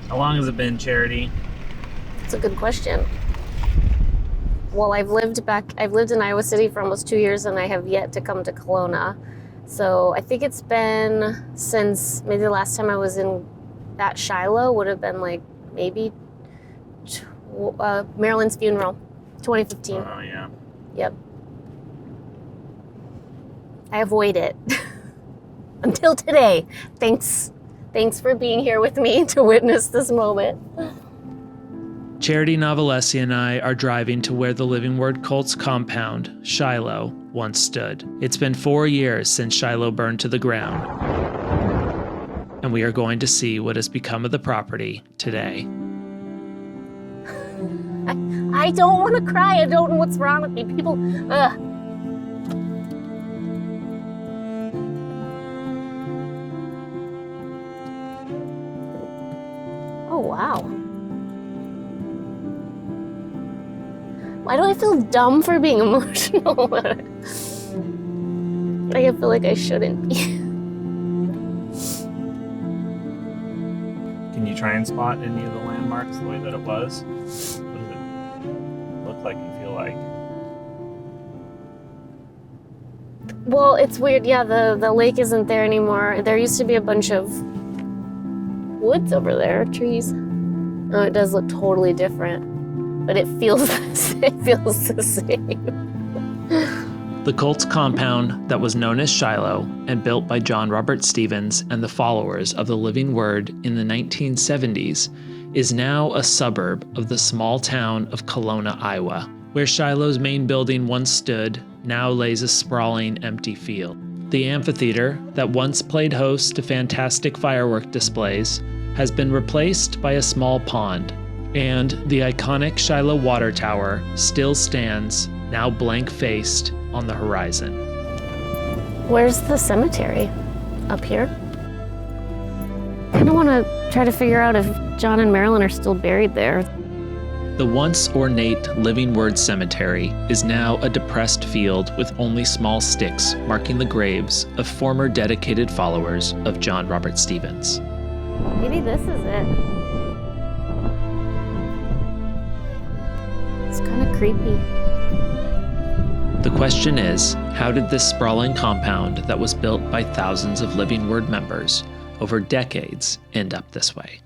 How long has it been, Charity? That's a good question. Well, I've lived in Iowa City for almost 2 years, and I have yet to come to Kelowna. So I think it's been since maybe the last time I was in that Shiloh would have been like maybe Marilyn's funeral, 2015. Oh, yeah. Yep. I avoid it until today. Thanks for being here with me to witness this moment. Charity Navalesi and I are driving to where the Living Word cult's compound, Shiloh, once stood. It's been 4 years since Shiloh burned to the ground, and we are going to see what has become of the property today. I don't want to cry. I don't know what's wrong with me. People, Oh, wow. Why do I feel dumb for being emotional? I feel like I shouldn't be. Can you try and spot any of the landmarks the way that it was? What does it look like and feel like? Well, it's weird. Yeah, the lake isn't there anymore. There used to be a bunch of woods over there, trees. Oh, it does look totally different, but it feels the same. The cult's compound that was known as Shiloh and built by John Robert Stevens and the followers of the Living Word in the 1970s is now a suburb of the small town of Kelowna, Iowa. Where Shiloh's main building once stood now lays a sprawling empty field. The amphitheater that once played host to fantastic firework displays has been replaced by a small pond, and the iconic Shiloh Water Tower still stands, now blank-faced, on the horizon. Where's the cemetery? Up here? I kind of want to try to figure out if John and Marilyn are still buried there. The once ornate Living Word Cemetery is now a depressed field with only small sticks marking the graves of former dedicated followers of John Robert Stevens. Maybe this is it. It's kind of creepy. The question is, how did this sprawling compound that was built by thousands of Living Word members over decades end up this way?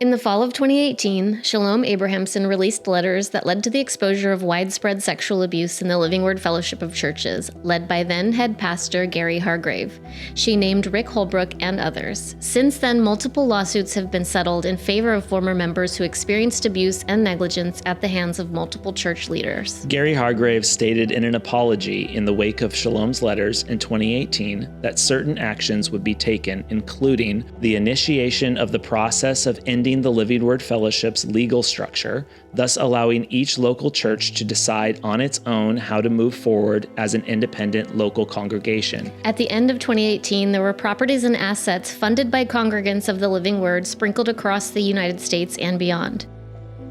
In the fall of 2018, Shalom Abrahamson released letters that led to the exposure of widespread sexual abuse in the Living Word Fellowship of Churches, led by then head pastor Gary Hargrave. She named Rick Holbrook and others. Since then, multiple lawsuits have been settled in favor of former members who experienced abuse and negligence at the hands of multiple church leaders. Gary Hargrave stated in an apology in the wake of Shalom's letters in 2018 that certain actions would be taken, including the initiation of the process of ending the Living Word Fellowship's legal structure, thus allowing each local church to decide on its own how to move forward as an independent local congregation. At the end of 2018, there were properties and assets funded by congregants of the Living Word sprinkled across the United States and beyond.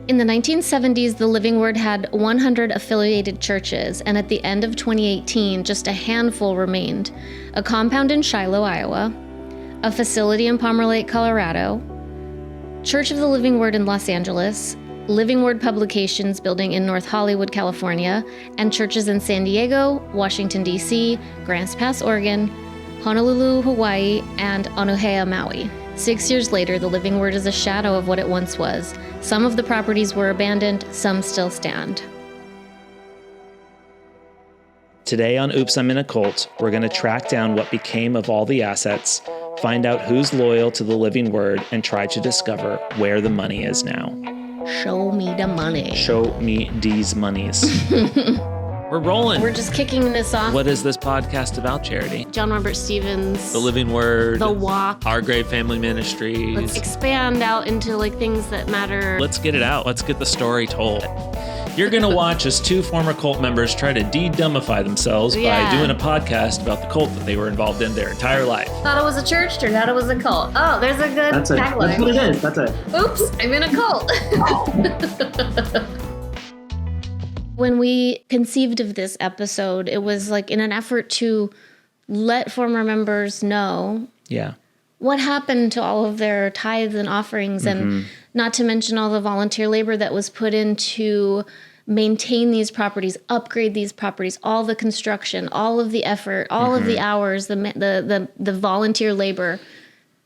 In the 1970s, the Living Word had 100 affiliated churches, and at the end of 2018, just a handful remained. A compound in Shiloh, Iowa, a facility in Palmer Lake, Colorado, Church of the Living Word in Los Angeles, Living Word Publications building in North Hollywood, California, and churches in San Diego, Washington, D.C., Grants Pass, Oregon, Honolulu, Hawaii, and Onuhea, Maui. 6 years later, the Living Word is a shadow of what it once was. Some of the properties were abandoned, some still stand. Today on Oops, I'm in a Cult, we're going to track down what became of all the assets, find out who's loyal to the Living Word, and try to discover where the money is now. Show me the money. Show me these monies. We're rolling. We're just kicking this off. What is this podcast about, Charity? John Robert Stevens. The Living Word. The Walk. Hargrave Family Ministries. Let's expand out into things that matter. Let's get it out. Let's get the story told. You're going to watch as two former cult members try to de-dumbify themselves by doing a podcast about the cult that they were involved in their entire life. Thought it was a church, turned out it was a cult. Oh, there's a good tagline. That's what it is. That's it. Oops, I'm in a cult. When we conceived of this episode, it was in an effort to let former members know Yeah. what happened to all of their tithes and offerings, and not to mention all the volunteer labor that was put into maintain these properties, upgrade these properties, all the construction, all of the effort, all of the hours, the volunteer labor,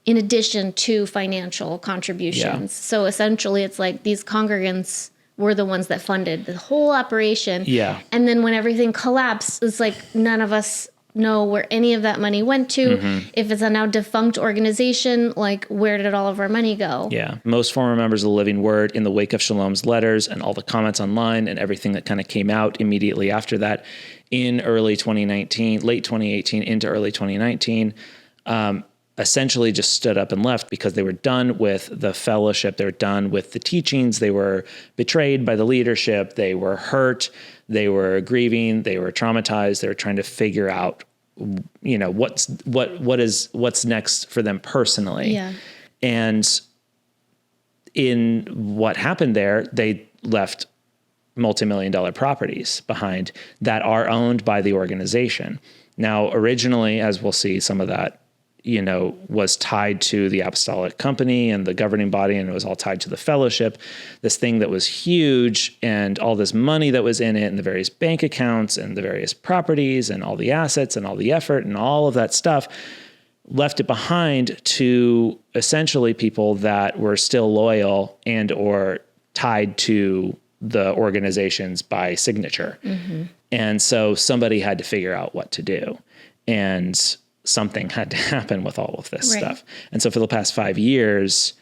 in addition to financial contributions. Yeah. So essentially, it's like these congregants were the ones that funded the whole operation. Yeah. And then when everything collapsed, it's like none of us know where any of that money went to. If it's a now defunct organization, like where did all of our money go? Yeah. Most former members of the Living Word, in the wake of Shalom's letters and all the comments online and everything that kind of came out immediately after that in early 2019, late 2018 into early 2019, essentially just stood up and left because they were done with the fellowship. They were done with the teachings. They were betrayed by the leadership. They were hurt. They were grieving. They were traumatized. They were trying to figure out, what's next for them personally. Yeah. And in what happened there, they left multi-million-dollar properties behind that are owned by the organization. Now, originally, as we'll see, some of that was tied to the apostolic company and the governing body, and it was all tied to the fellowship, this thing that was huge, and all this money that was in it, and the various bank accounts and the various properties and all the assets and all the effort and all of that stuff, left it behind to essentially people that were still loyal and or tied to the organizations by signature. And so somebody had to figure out what to do. And something had to happen with all of this stuff. And so for the past 5 years,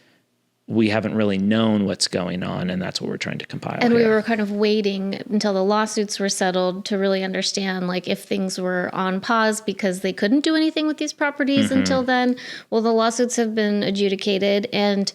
we haven't really known what's going on, and that's what we're trying to compile. And here. we were kind of waiting until the lawsuits were settled to really understand, like, if things were on pause because they couldn't do anything with these properties until then. Well, the lawsuits have been adjudicated and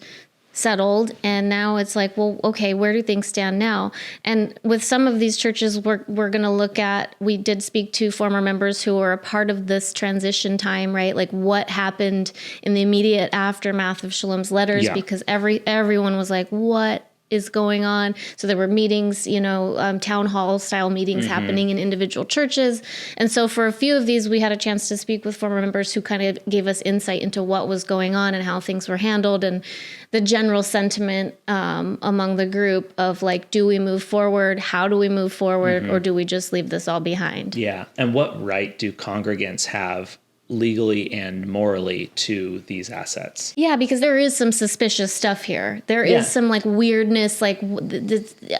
settled, and now it's like, well, okay, where do things stand now? And with some of these churches, we're going to look at, we did speak to former members who were a part of this transition time, right? Like what happened in the immediate aftermath of Shalom's letters, because everyone was like, what is going on? So there were meetings, town hall style meetings happening in individual churches. And so for a few of these, we had a chance to speak with former members who kind of gave us insight into what was going on and how things were handled, and the general sentiment among the group of like, do we move forward? How do we move forward? Or do we just leave this all behind? Yeah. And what right do congregants have legally and morally to these assets? Yeah, because there is some suspicious stuff here. There is some like weirdness, like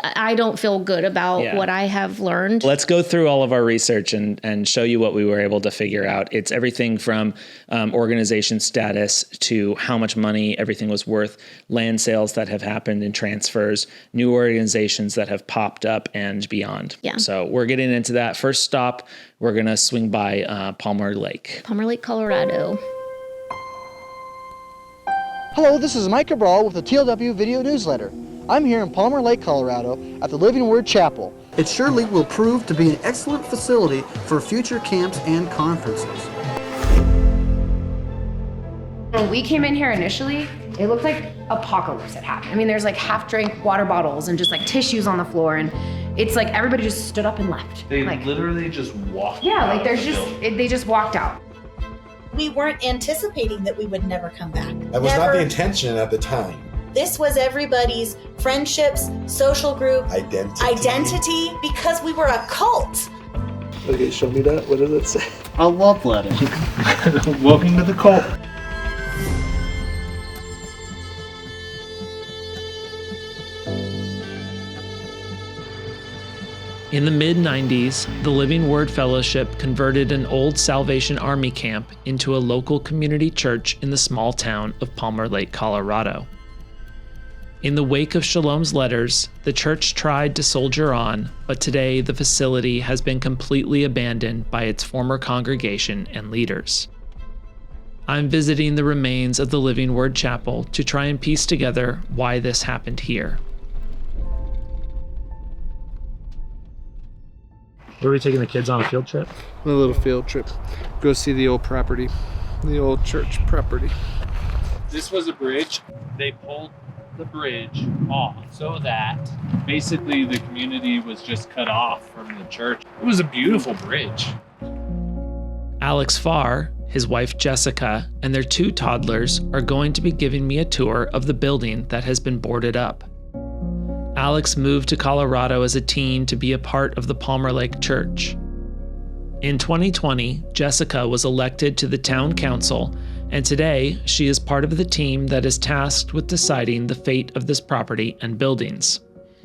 I don't feel good about what I have learned. Let's go through all of our research and show you what we were able to figure out. It's everything from organization status to how much money everything was worth, land sales that have happened and transfers, new organizations that have popped up and beyond. Yeah. So we're getting into that. First stop, we're going to swing by Palmer Lake. Palmer Lake, Colorado. Hello, this is Mike Cabral with the TLW Video Newsletter. I'm here in Palmer Lake, Colorado at the Living Word Chapel. It surely will prove to be an excellent facility for future camps and conferences. When we came in here initially, it looked like apocalypse had happened. I mean, there's like half-drank water bottles and just like tissues on the floor, and it's like everybody just stood up and left. They like, literally just walked. Yeah, out like there's of the just building. they just walked out. We weren't anticipating that we would never come back. That was not the intention at the time. This was everybody's friendships, social group, identity, because we were a cult. Okay, show me that. What does it say? A love letter. Welcome to the cult. In the mid-90s, the Living Word Fellowship converted an old Salvation Army camp into a local community church in the small town of Palmer Lake, Colorado. In the wake of Shalom's letters, the church tried to soldier on, but today the facility has been completely abandoned by its former congregation and leaders. I'm visiting the remains of the Living Word Chapel to try and piece together why this happened here. Were we taking the kids on a field trip? A little field trip. Go see the old property, the old church property. This was a bridge. They pulled the bridge off so that basically the community was just cut off from the church. It was a beautiful bridge. Alex Farr, his wife Jessica, and their 2 toddlers are going to be giving me a tour of the building that has been boarded up. Alex moved to Colorado as a teen to be a part of the Palmer Lake Church. In 2020, Jessica was elected to the town council, and today she is part of the team that is tasked with deciding the fate of this property and buildings.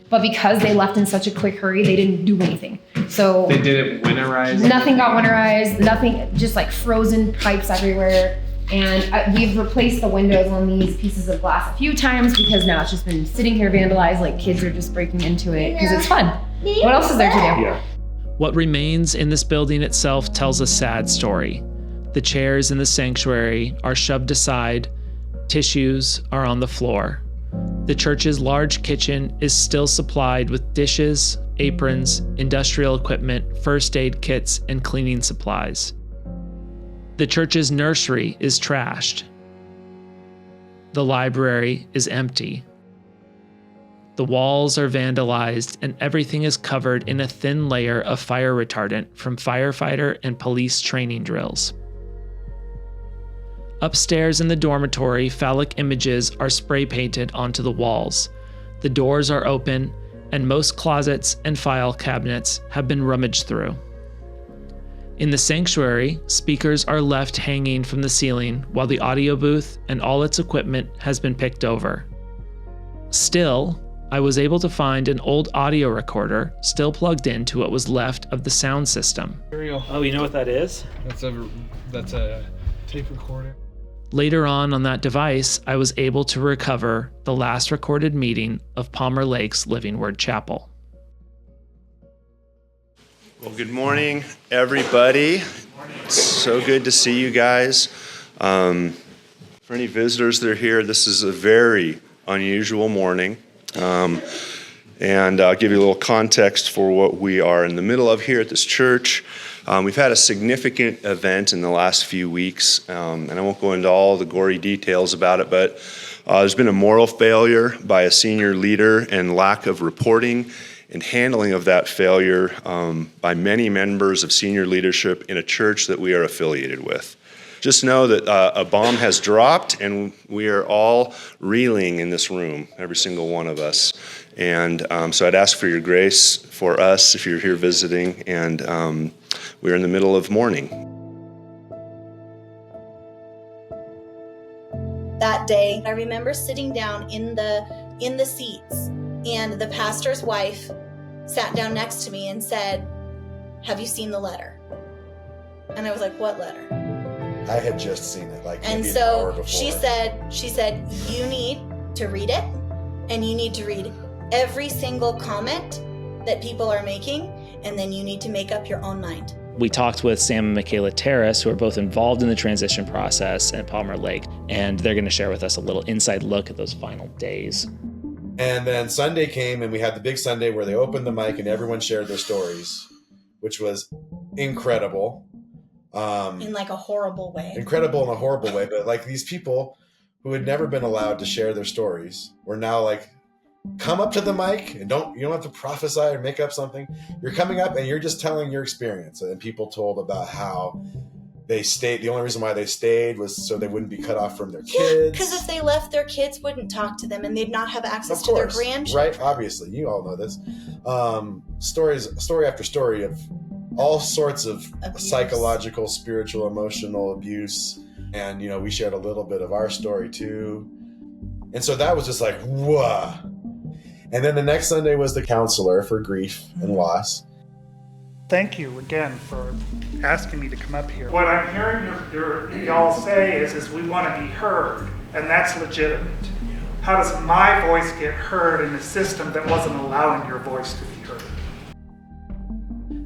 But because they left in such a quick hurry, they didn't do anything. So They didn't winterize. nothing got winterized, nothing, just like frozen pipes everywhere. And we've replaced the windows on these pieces of glass a few times because now it's just been sitting here vandalized, like kids are just breaking into it because it's fun. What else is there to do? Yeah. What remains in this building itself tells a sad story. The chairs in the sanctuary are shoved aside, tissues are on the floor. The church's large kitchen is still supplied with dishes, aprons, industrial equipment, first aid kits, and cleaning supplies. The church's nursery is trashed. The library is empty. The walls are vandalized, and everything is covered in a thin layer of fire retardant from firefighter and police training drills. Upstairs in the dormitory, phallic images are spray painted onto the walls. The doors are open, and most closets and file cabinets have been rummaged through. In the sanctuary, speakers are left hanging from the ceiling while the audio booth and all its equipment has been picked over. Still, I was able to find an old audio recorder still plugged into what was left of the sound system. Oh, you know what that is? That's a tape recorder. Later on that device, I was able to recover the last recorded meeting of Palmer Lake's Living Word Chapel. Well, good morning, everybody. It's so good to see you guys. For any visitors that are here, this is a very unusual morning. And I'll give you a little context for what we are in the middle of here at this church. We've had a significant event in the last few weeks, and I won't go into all the gory details about it, but there's been a moral failure by a senior leader and lack of reporting and handling of that failure by many members of senior leadership in a church that we are affiliated with. Just know that a bomb has dropped, and we are all reeling in this room, every single one of us. And so I'd ask for your grace for us if you're here visiting, and we're in the middle of mourning. That day, I remember sitting down in the seats, and the pastor's wife sat down next to me and said, "Have you seen the letter?" And I was like, "What letter?" I had just seen it, like and maybe so an hour before. she said, "You need to read it, and you need to read every single comment that people are making, and then you need to make up your own mind." We talked with Sam and Michaela Terrace, who are both involved in the transition process at Palmer Lake, and they're going to share with us a little inside look at those final days. And then Sunday came, and we had the big Sunday where they opened the mic and everyone shared their stories, which was incredible. In like a horrible way. Incredible in a horrible way, but like these people who had never been allowed to share their stories were now like, come up to the mic and you don't have to prophesy or make up something. You're coming up and you're just telling your experience. And people told about how they stayed. The only reason why they stayed was so they wouldn't be cut off from their kids. Because if they left, their kids wouldn't talk to them and they'd not have access to their grandchildren. Right? Obviously, you all know this. Story after story of all sorts of abuse. Psychological, spiritual, emotional abuse. And, we shared a little bit of our story too. And so that was just like, whoa. And then the next Sunday was the counselor for grief and loss. Thank you again for asking me to come up here. What I'm hearing y'all say is we want to be heard, and that's legitimate. How does my voice get heard in a system that wasn't allowing your voice to be heard?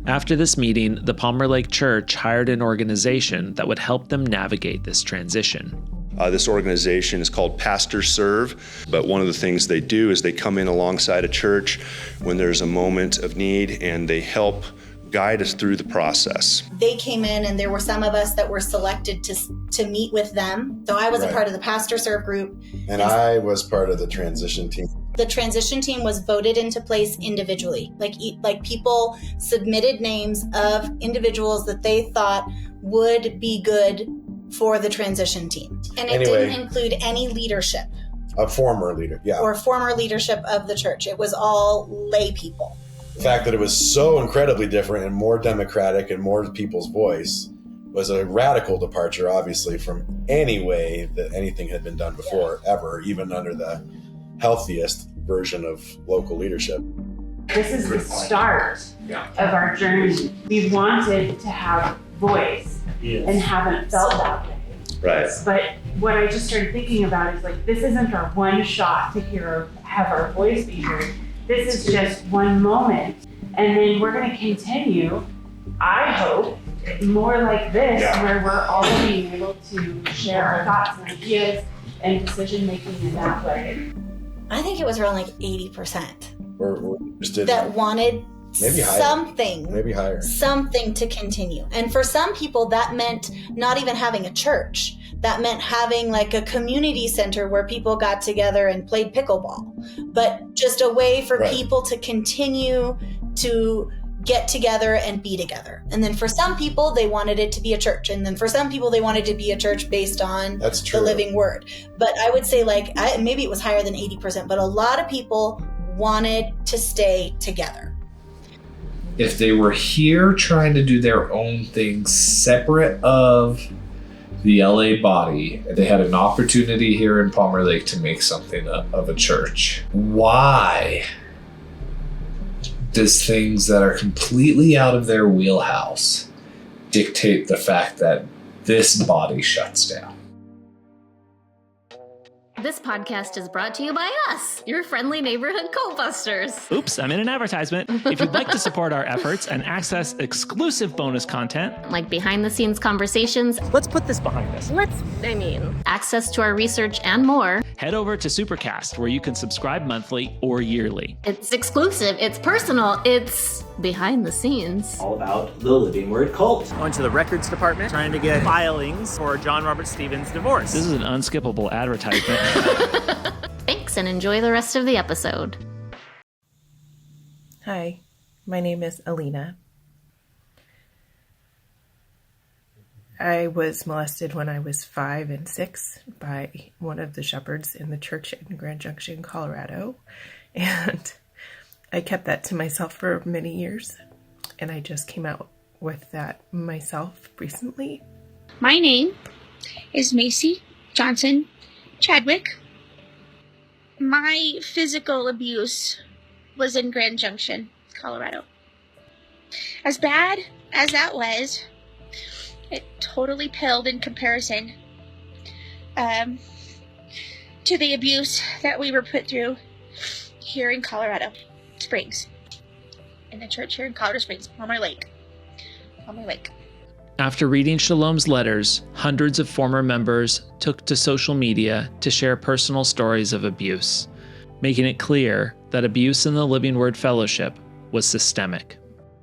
After this meeting, the Palmer Lake Church hired an organization that would help them navigate this transition. This organization is called Pastor Serve, but one of the things they do is they come in alongside a church when there's a moment of need, and they help guide us through the process. They came in, and there were some of us that were selected to meet with them. So I was a part of the Pastor Serve group. And I was part of the transition team. The transition team was voted into place individually. Like people submitted names of individuals that they thought would be good for the transition team. And it didn't include any leadership. A former leader, yeah. Or former leadership of the church. It was all lay people. The fact that it was so incredibly different and more democratic and more people's voice was a radical departure, obviously, from any way that anything had been done before, ever, even under the healthiest version of local leadership. This is the start of our journey. We wanted to have voice and haven't felt that way. Right. But what I just started thinking about is like, this isn't our one shot to have our voice be heard. This is just one moment. And then we're going to continue, I hope, more like this, where we're all being able to share our thoughts and ideas and decision making in that way. I think it was around like 80% that wanted maybe higher. Something to continue. And for some people, that meant not even having a church. That meant having like a community center where people got together and played pickleball, but just a way for people to continue to get together and be together. And then for some people, they wanted it to be a church. And then for some people, they wanted it to be a church based on the living word. But I would say maybe it was higher than 80%, but a lot of people wanted to stay together. If they were here trying to do their own things separate of the LA body, they had an opportunity here in Palmer Lake to make something of a church. Why does things that are completely out of their wheelhouse dictate the fact that this body shuts down? This podcast is brought to you by us, your friendly neighborhood Coal-Busters. Oops, I'm in an advertisement. If you'd like to support our efforts and access exclusive bonus content, like behind-the-scenes conversations, let's put this behind us. Access to our research and more, head over to Supercast, where you can subscribe monthly or yearly. It's exclusive, it's personal, it's behind the scenes. All about the Living Word cult. Went to the records department, trying to get filings for John Robert Stevens' divorce. This is an unskippable advertisement. Thanks, and enjoy the rest of the episode. Hi, my name is Alina. I was molested when I was 5 and 6 by one of the shepherds in the church in Grand Junction, Colorado. And I kept that to myself for many years. And I just came out with that myself recently. My name is Macy Johnson Chadwick. My physical abuse was in Grand Junction, Colorado. As bad as that was, it totally paled in comparison to the abuse that we were put through here in Colorado Springs, in the church here in Colorado Springs, Palmer Lake. After reading Shalom's letters, hundreds of former members took to social media to share personal stories of abuse, making it clear that abuse in the Living Word Fellowship was systemic.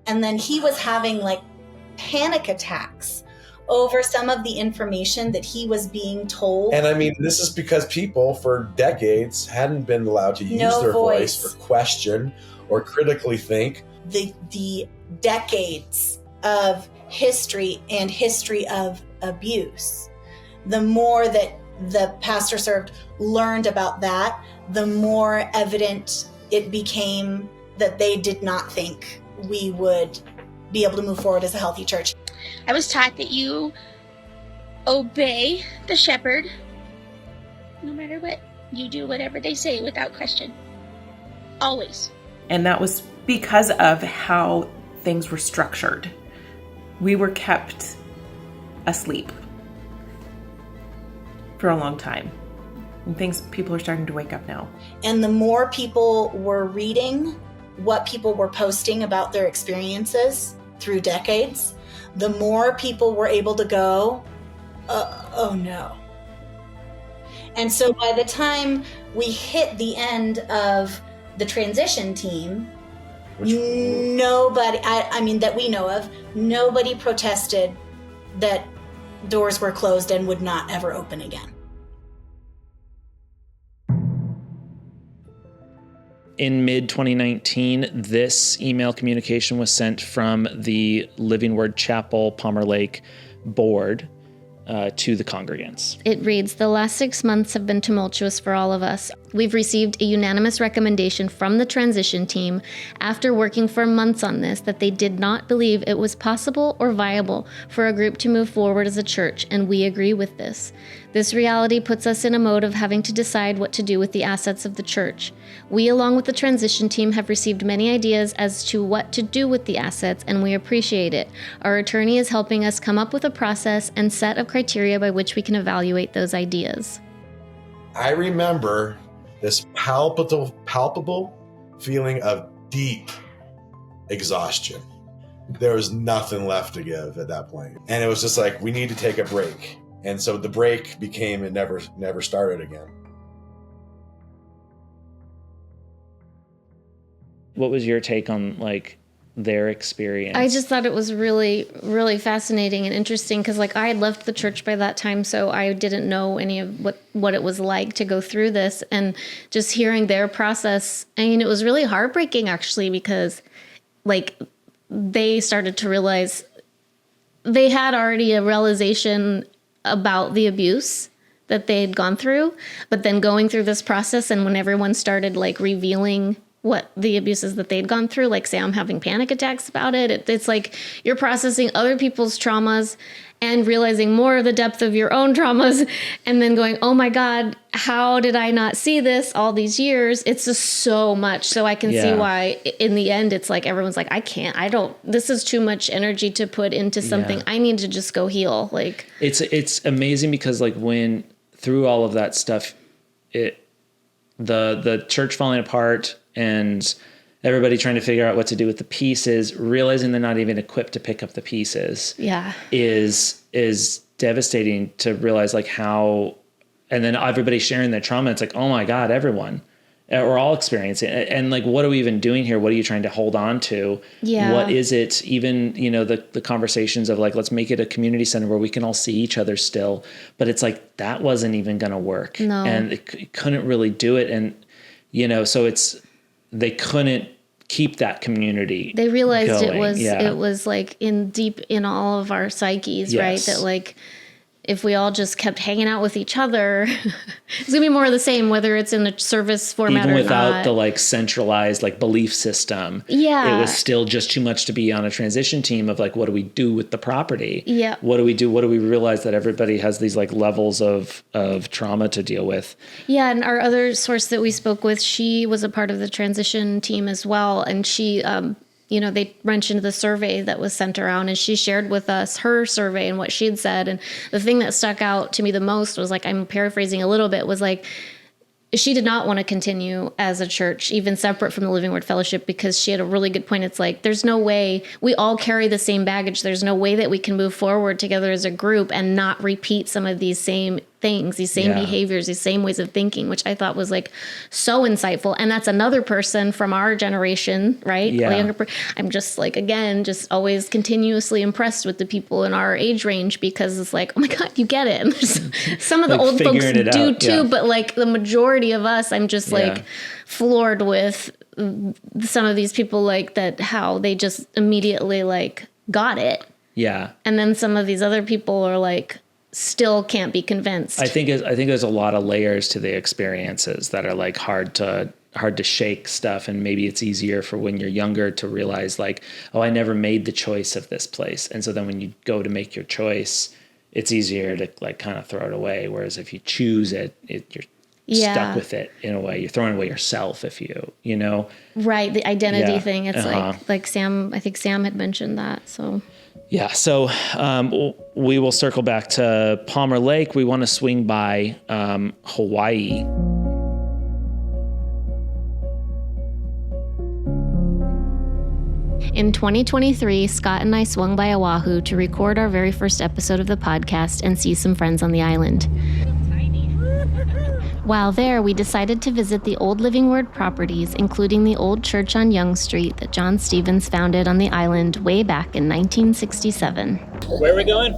And then he was having like panic attacks over some of the information that he was being told. And I mean, this is because people for decades hadn't been allowed to use their voice or question or critically think. The decades of history of abuse. The more that the pastor served learned about that, the more evident it became that they did not think we would be able to move forward as a healthy church. I was taught that you obey the shepherd. No matter what, you do whatever they say without question. Always. And that was because of how things were structured. We were kept asleep for a long time. And people are starting to wake up now. And the more people were reading what people were posting about their experiences through decades, the more people were able to go, oh no. And so by the time we hit the end of the transition team, nobody, I mean that we know of, nobody protested that doors were closed and would not ever open again. In mid-2019, this email communication was sent from the Living Word Chapel, Palmer Lake, board to the congregants. It reads, "The last 6 months have been tumultuous for all of us. We've received a unanimous recommendation from the transition team after working for months on this that they did not believe it was possible or viable for a group to move forward as a church, and we agree with this. This reality puts us in a mode of having to decide what to do with the assets of the church. We, along with the transition team, have received many ideas as to what to do with the assets, and we appreciate it. Our attorney is helping us come up with a process and set of criteria by which we can evaluate those ideas." I remember this palpable feeling of deep exhaustion. There was nothing left to give at that point. And it was just like, we need to take a break. And so the break became, it never started again. What was your take on like their experience? I just thought it was really, really fascinating and interesting because like I had left the church by that time, so I didn't know any of what it was like to go through this, and just hearing their process. I mean, it was really heartbreaking actually, because like they started to realize they had already a realization about the abuse that they had gone through, but then going through this process, and when everyone started like revealing what the abuses that they'd gone through, like Sam having panic attacks about it. It's like you're processing other people's traumas and realizing more of the depth of your own traumas, and then going, oh my God, how did I not see this all these years? It's just so much. So I can see why in the end, it's like, everyone's like, this is too much energy to put into something. I need to just go heal. Like it's amazing because like when through all of that stuff, the church falling apart and everybody trying to figure out what to do with the pieces, realizing they're not even equipped to pick up the pieces is devastating to realize like how, and then everybody sharing their trauma. It's like, oh my God, everyone, we're all experiencing it. And like, what are we even doing here? What are you trying to hold on to? Yeah. What is it? Even, the conversations of like, let's make it a community center where we can all see each other still. But it's like, that wasn't even going to work. No. And it couldn't really do it. And, so they couldn't keep that community. They realized going. it was like deep in all of our psyches, right? That like, if we all just kept hanging out with each other, it's gonna be more of the same, whether it's in a service format even or without not. the like centralized like belief system. Yeah. It was still just too much to be on a transition team of like, what do we do with the property? Yeah. What do we do? What do we realize that everybody has these like levels of trauma to deal with? Yeah. And our other source that we spoke with, she was a part of the transition team as well. And she, they mentioned the survey that was sent around, and she shared with us her survey and what she had said. And the thing that stuck out to me the most was like, I'm paraphrasing a little bit, was like, she did not want to continue as a church, even separate from the Living Word Fellowship, because she had a really good point. It's like, there's no way, we all carry the same baggage. There's no way that we can move forward together as a group and not repeat some of these same things, these same behaviors, these same ways of thinking, which I thought was like so insightful. And that's another person from our generation, right? Yeah. I'm just like, again, just always continuously impressed with the people in our age range, because it's like, oh my God, you get it. And some of the like old folks do out. too, but like the majority of us, I'm just like floored with some of these people like that, how they just immediately like got it. Yeah. And then some of these other people are like, still can't be convinced. I think there's a lot of layers to the experiences that are like hard to shake stuff. And maybe it's easier for when you're younger to realize like, oh, I never made the choice of this place. And so then when you go to make your choice, it's easier to like kind of throw it away. Whereas if you choose it you're stuck with it in a way. You're throwing away yourself if right. The identity thing. It's like Sam, I think Sam had mentioned that. So yeah, so we will circle back to Palmer Lake. We want to swing by Hawaii. In 2023, Scott and I swung by Oahu to record our very first episode of the podcast and see some friends on the island. While there, we decided to visit the old Living Word properties, including the old church on Young Street that John Stevens founded on the island way back in 1967. Where are we going?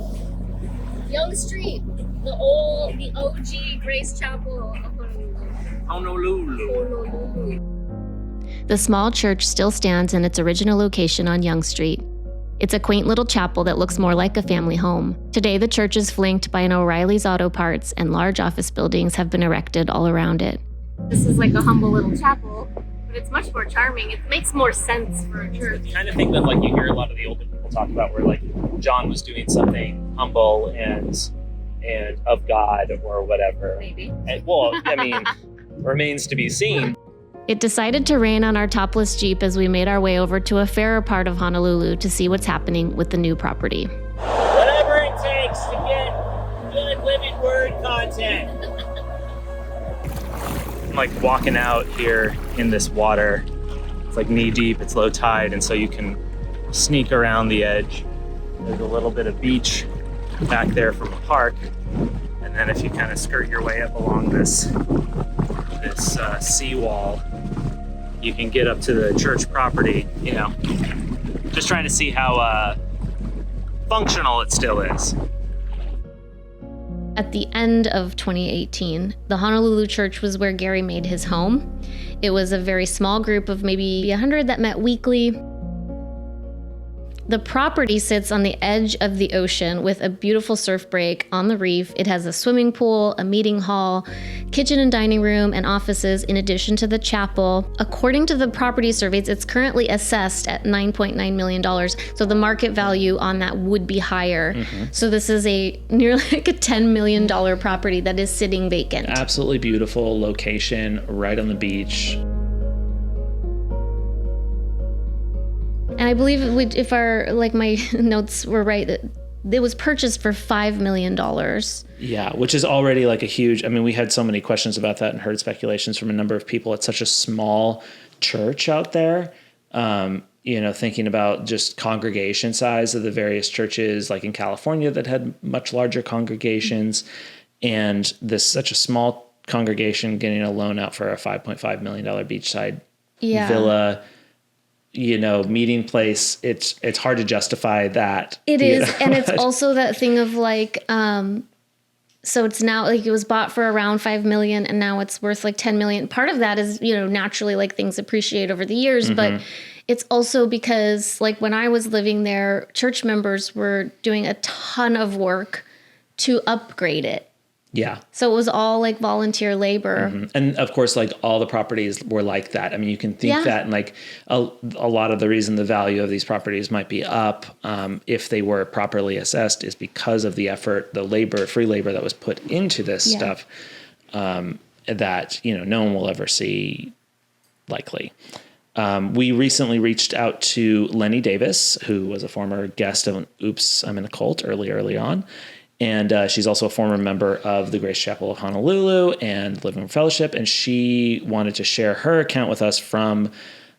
Young Street, the OG Grace Chapel of Honolulu. The small church still stands in its original location on Young Street. It's a quaint little chapel that looks more like a family home. Today, the church is flanked by an O'Reilly's Auto Parts, and large office buildings have been erected all around it. This is like a humble little chapel, but it's much more charming. It makes more sense for a church. The kind of thing that like you hear a lot of the older people talk about, where like John was doing something humble and of God or whatever. Maybe. And, well, I mean, remains to be seen. It decided to rain on our topless Jeep as we made our way over to a fairer part of Honolulu to see what's happening with the new property. Whatever it takes to get good living word content. I'm like walking out here in this water. It's like knee deep, it's low tide, and so you can sneak around the edge. There's a little bit of beach back there from the park. And then if you kind of skirt your way up along this seawall, you can get up to the church property, you know, just trying to see how functional it still is. At the end of 2018, the Honolulu church was where Gary made his home. It was a very small group of maybe 100 that met weekly. The property sits on the edge of the ocean with a beautiful surf break on the reef. It has a swimming pool, a meeting hall, kitchen and dining room, and offices in addition to the chapel. According to the property surveys, it's currently assessed at $9.9 million. So the market value on that would be higher. Mm-hmm. So this is a nearly like a $10 million property that is sitting vacant. Absolutely beautiful location right on the beach. And I believe if my notes were right, that it was purchased for $5 million. Yeah, which is already like a huge, I mean, we had so many questions about that and heard speculations from a number of people. It's such a small church out there. Thinking about just congregation size of the various churches like in California that had much larger congregations, and this such a small congregation getting a loan out for a $5.5 million beachside villa, meeting place. It's hard to justify that. It is. And it's also that thing of like, so it's now like it was bought for around $5 million and now it's worth like $10 million. Part of that is, naturally like things appreciate over the years, but it's also because like when I was living there, church members were doing a ton of work to upgrade it. Yeah. So it was all like volunteer labor. Mm-hmm. And of course, like all the properties were like that. I mean, you can think that, and like a lot of the reason the value of these properties might be up if they were properly assessed is because of the effort, the labor, free labor that was put into this stuff that, no one will ever see likely. We recently reached out to Lenny Davis, who was a former guest of Oops, I'm in a Cult early on. And she's also a former member of the Grace Chapel of Honolulu and Living Fellowship. And she wanted to share her account with us from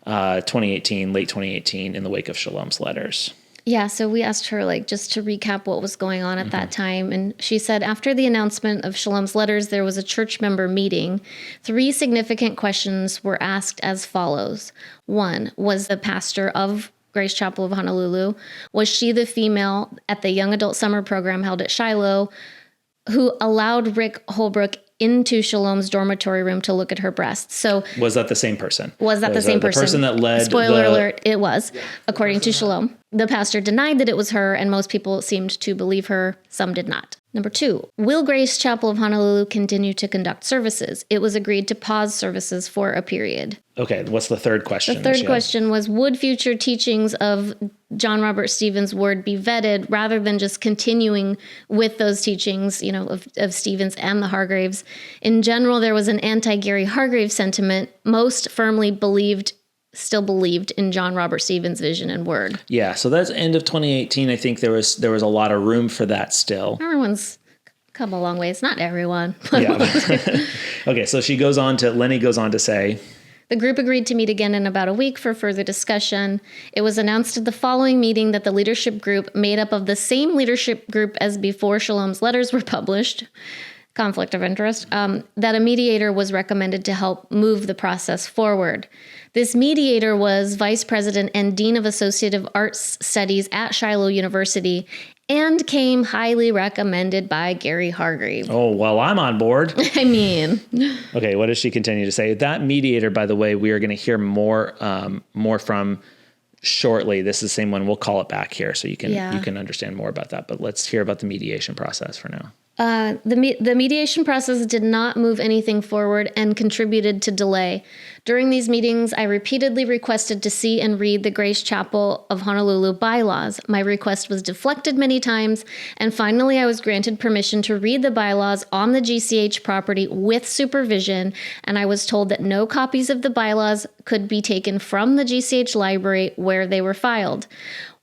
late 2018, in the wake of Shalom's letters. Yeah, so we asked her like just to recap what was going on at that time. And she said after the announcement of Shalom's letters, there was a church member meeting. 3 significant questions were asked as follows. 1, was the pastor of Grace Chapel of Honolulu, was she the female at the young adult summer program held at Shiloh who allowed Rick Holbrook into Shalom's dormitory room to look at her breasts? So was that the same person? Was that the same person? The person that led Spoiler alert, it was, according to Shalom. The pastor denied that it was her, and most people seemed to believe her. Some did not. Number 2, will Grace Chapel of Honolulu continue to conduct services? It was agreed to pause services for a period. Okay, what's the third question? The third question was, would future teachings of John Robert Stevens' word be vetted rather than just continuing with those teachings, of Stevens and the Hargraves? In general, there was an anti-Gary Hargrave sentiment. Most firmly still believed in John Robert Stevens' vision and word. Yeah, so that's end of 2018. I think there was a lot of room for that still. Everyone's come a long ways. Not everyone. Yeah. Okay, so Lenny goes on to say, the group agreed to meet again in about a week for further discussion. It was announced at the following meeting that the leadership group, made up of the same leadership group as before Shalom's letters were published, conflict of interest, that a mediator was recommended to help move the process forward. This mediator was Vice President and Dean of Associative Arts Studies at Shiloh University and came highly recommended by Gary Hargrave. Oh, well, I'm on board. I mean. Okay, what does she continue to say? That mediator, by the way, we are going to hear more from shortly. This is the same one. We'll call it back here so you can understand more about that. But let's hear about the mediation process for now. The mediation process did not move anything forward and contributed to delay. During these meetings, I repeatedly requested to see and read the Grace Chapel of Honolulu bylaws. My request was deflected many times, and finally I was granted permission to read the bylaws on the GCH property with supervision, and I was told that no copies of the bylaws could be taken from the GCH library where they were filed.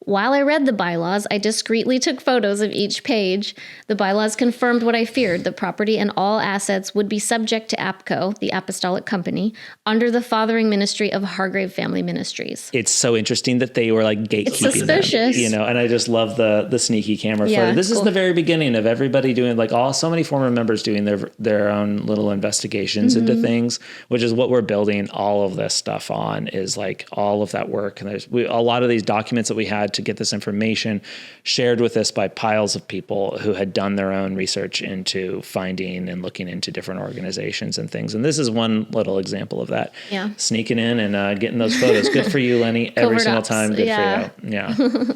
While I read the bylaws, I discreetly took photos of each page. The bylaws confirmed what I feared. The property and all assets would be subject to APCO, the Apostolic Company, under the fathering ministry of Hargrave Family Ministries. It's so interesting that they were like gatekeeping them, you know, and I just love the sneaky camera photo. This is the very beginning of everybody doing like so many former members doing their own little investigations into things, which is what we're building all of this stuff on, is like all of that work. And there's a lot of these documents that we had to get this information shared with us by piles of people who had done their own research into finding and looking into different organizations and things. And this is one little example of that. Yeah. Sneaking in and getting those photos. Good for you, Lenny. Every single time. Good for you. Yeah.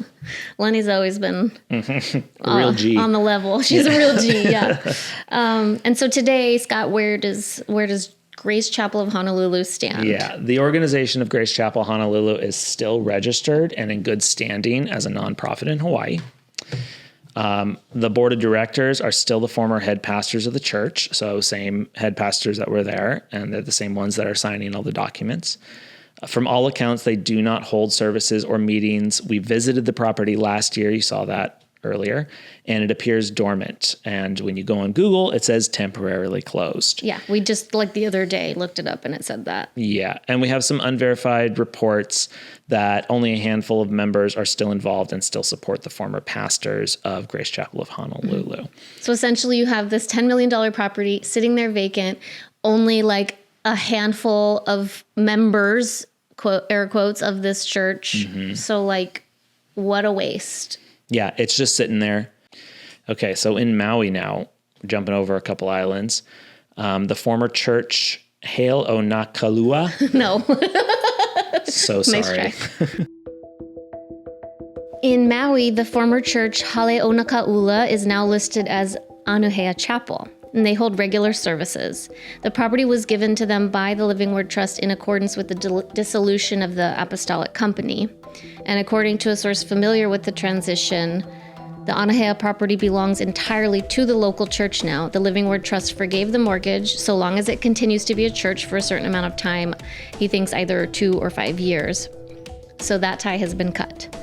Lenny's always been a real G. On the level. She's a real G. Yeah. And so today, Scott, where does Grace Chapel of Honolulu stand? Yeah, the organization of Grace Chapel Honolulu is still registered and in good standing as a nonprofit in Hawaii. The board of directors are still the former head pastors of the church, so same head pastors that were there, and they're the same ones that are signing all the documents. From all accounts, they do not hold services or meetings. We visited the property last year. You saw that earlier, and it appears dormant. And when you go on Google, it says temporarily closed. Yeah, we just like the other day looked it up and it said that. Yeah, and we have some unverified reports that only a handful of members are still involved and still support the former pastors of Grace Chapel of Honolulu. Mm-hmm. So essentially you have this $10 million property sitting there vacant, only like a handful of members, quote, air quotes, of this church. Mm-hmm. So like, what a waste. Yeah, it's just sitting there. Okay, so in Maui now, jumping over a couple islands, the former church Hail o Nakalua. No. So sorry. Nice try. In Maui, the former church Hale o Nakaula is now listed as Anuhea Chapel, and they hold regular services. The property was given to them by the Living Word Trust in accordance with the dissolution of the Apostolic Company. And according to a source familiar with the transition, the Anuhea property belongs entirely to the local church now. The Living Word Trust forgave the mortgage so long as it continues to be a church for a certain amount of time. He thinks either 2 or 5 years. So that tie has been cut.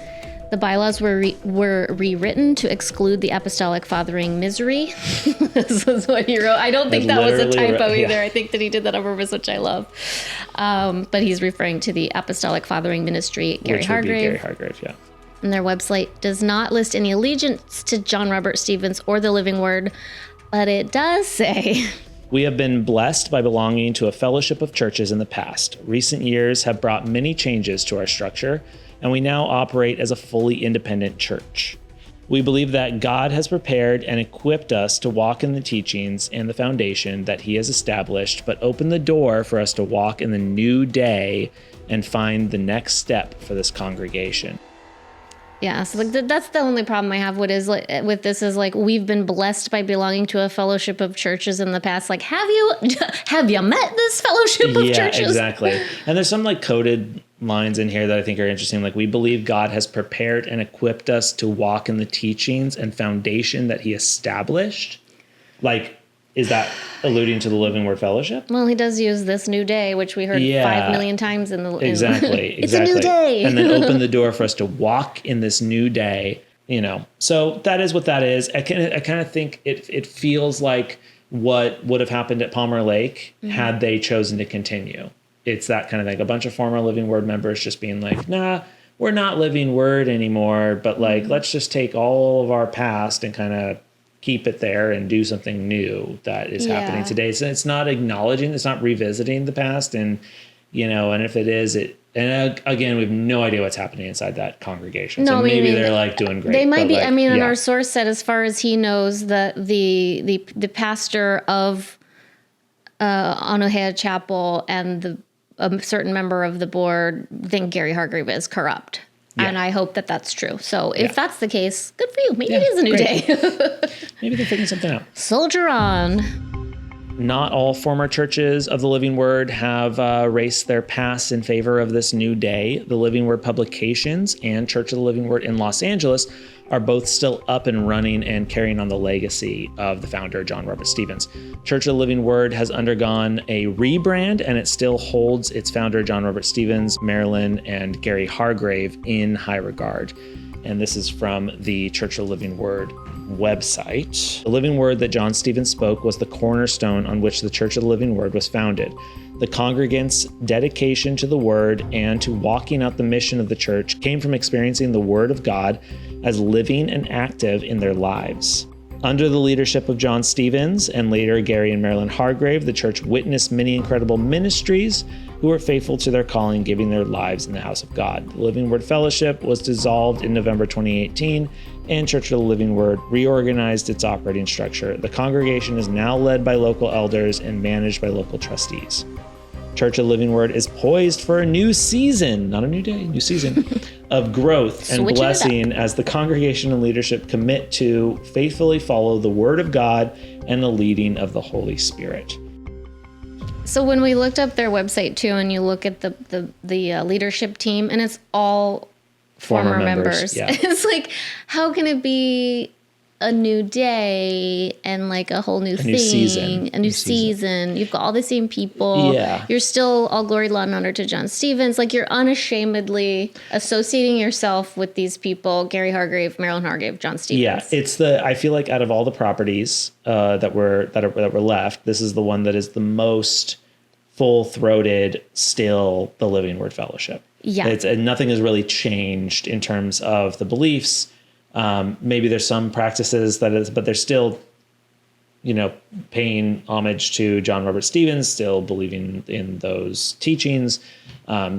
The bylaws were rewritten to exclude the apostolic fathering misery. This is what he wrote. I don't think that was a typo either. I think that he did that on purpose, which I love. But he's referring to the apostolic fathering ministry, Gary Hargrave. Gary Hargrave, yeah. And their website does not list any allegiance to John Robert Stevens or the Living Word, but it does say... We have been blessed by belonging to a fellowship of churches in the past. Recent years have brought many changes to our structure, and we now operate as a fully independent church. We believe that God has prepared and equipped us to walk in the teachings and the foundation that He has established, but opened the door for us to walk in the new day and find the next step for this congregation. Yeah, so like that's the only problem I have with this is like we've been blessed by belonging to a fellowship of churches in the past. Like, have you met this fellowship of churches? Yeah, exactly. And there's some like coded lines in here that I think are interesting. Like, we believe God has prepared and equipped us to walk in the teachings and foundation that He established. Like, is that alluding to the Living Word Fellowship? Well, he does use this new day, which we heard 5 million times in the... Exactly. It's a new day. And then open the door for us to walk in this new day, you know. So that is what that is. I kind of think it feels like what would have happened at Palmer Lake had they chosen to continue. It's that kind of thing. A bunch of former Living Word members just being like, nah, we're not Living Word anymore, but like, let's just take all of our past and kind of keep it there and do something new that is happening today. So it's not acknowledging, it's not revisiting the past. And, you know, and if it is, and again, we have no idea what's happening inside that congregation. No, so maybe they're like doing great. They might be, like, and our source said, as far as he knows, that the pastor of Anuhea Chapel and a certain member of the board think Gary Hargrave is corrupt. And I hope that that's true. So if that's the case, good for you. Maybe it is a new day. Maybe they're figuring something out. Soldier on. Not all former churches of the Living Word have erased their past in favor of this new day. The Living Word Publications and Church of the Living Word in Los Angeles are both still up and running and carrying on the legacy of the founder, John Robert Stevens. Church of the Living Word has undergone a rebrand, and it still holds its founder, John Robert Stevens, Marilyn, and Gary Hargrave in high regard. And this is from the Church of the Living Word website. The living word that John Stevens spoke was the cornerstone on which the Church of the Living Word was founded. The congregants' dedication to the word and to walking out the mission of the church came from experiencing the word of God as living and active in their lives. Under the leadership of John Stevens and later Gary and Marilyn Hargrave, the church witnessed many incredible ministries who were faithful to their calling, giving their lives in the house of God. The Living Word Fellowship was dissolved in November 2018, and Church of the Living Word reorganized its operating structure. The congregation is now led by local elders and managed by local trustees. Church of the Living Word is poised for a new season, not a new day, new season, of growth and blessing as the congregation and leadership commit to faithfully follow the Word of God and the leading of the Holy Spirit. So when we looked up their website too, and you look at the leadership team, and it's all former members. Yeah. It's like, how can it be a new day and like a whole new thing, a new season? You've got all the same people. Yeah. You're still all glory, laud, and honor to John Stevens. Like, you're unashamedly associating yourself with these people: Gary Hargrave, Marilyn Hargrave, John Stevens. Yeah, I feel like out of all the properties that were left, this is the one that is the most full-throated still the Living Word Fellowship. Yeah. And nothing has really changed in terms of the beliefs. Maybe there's some practices but they're still, paying homage to John Robert Stevens, still believing in those teachings.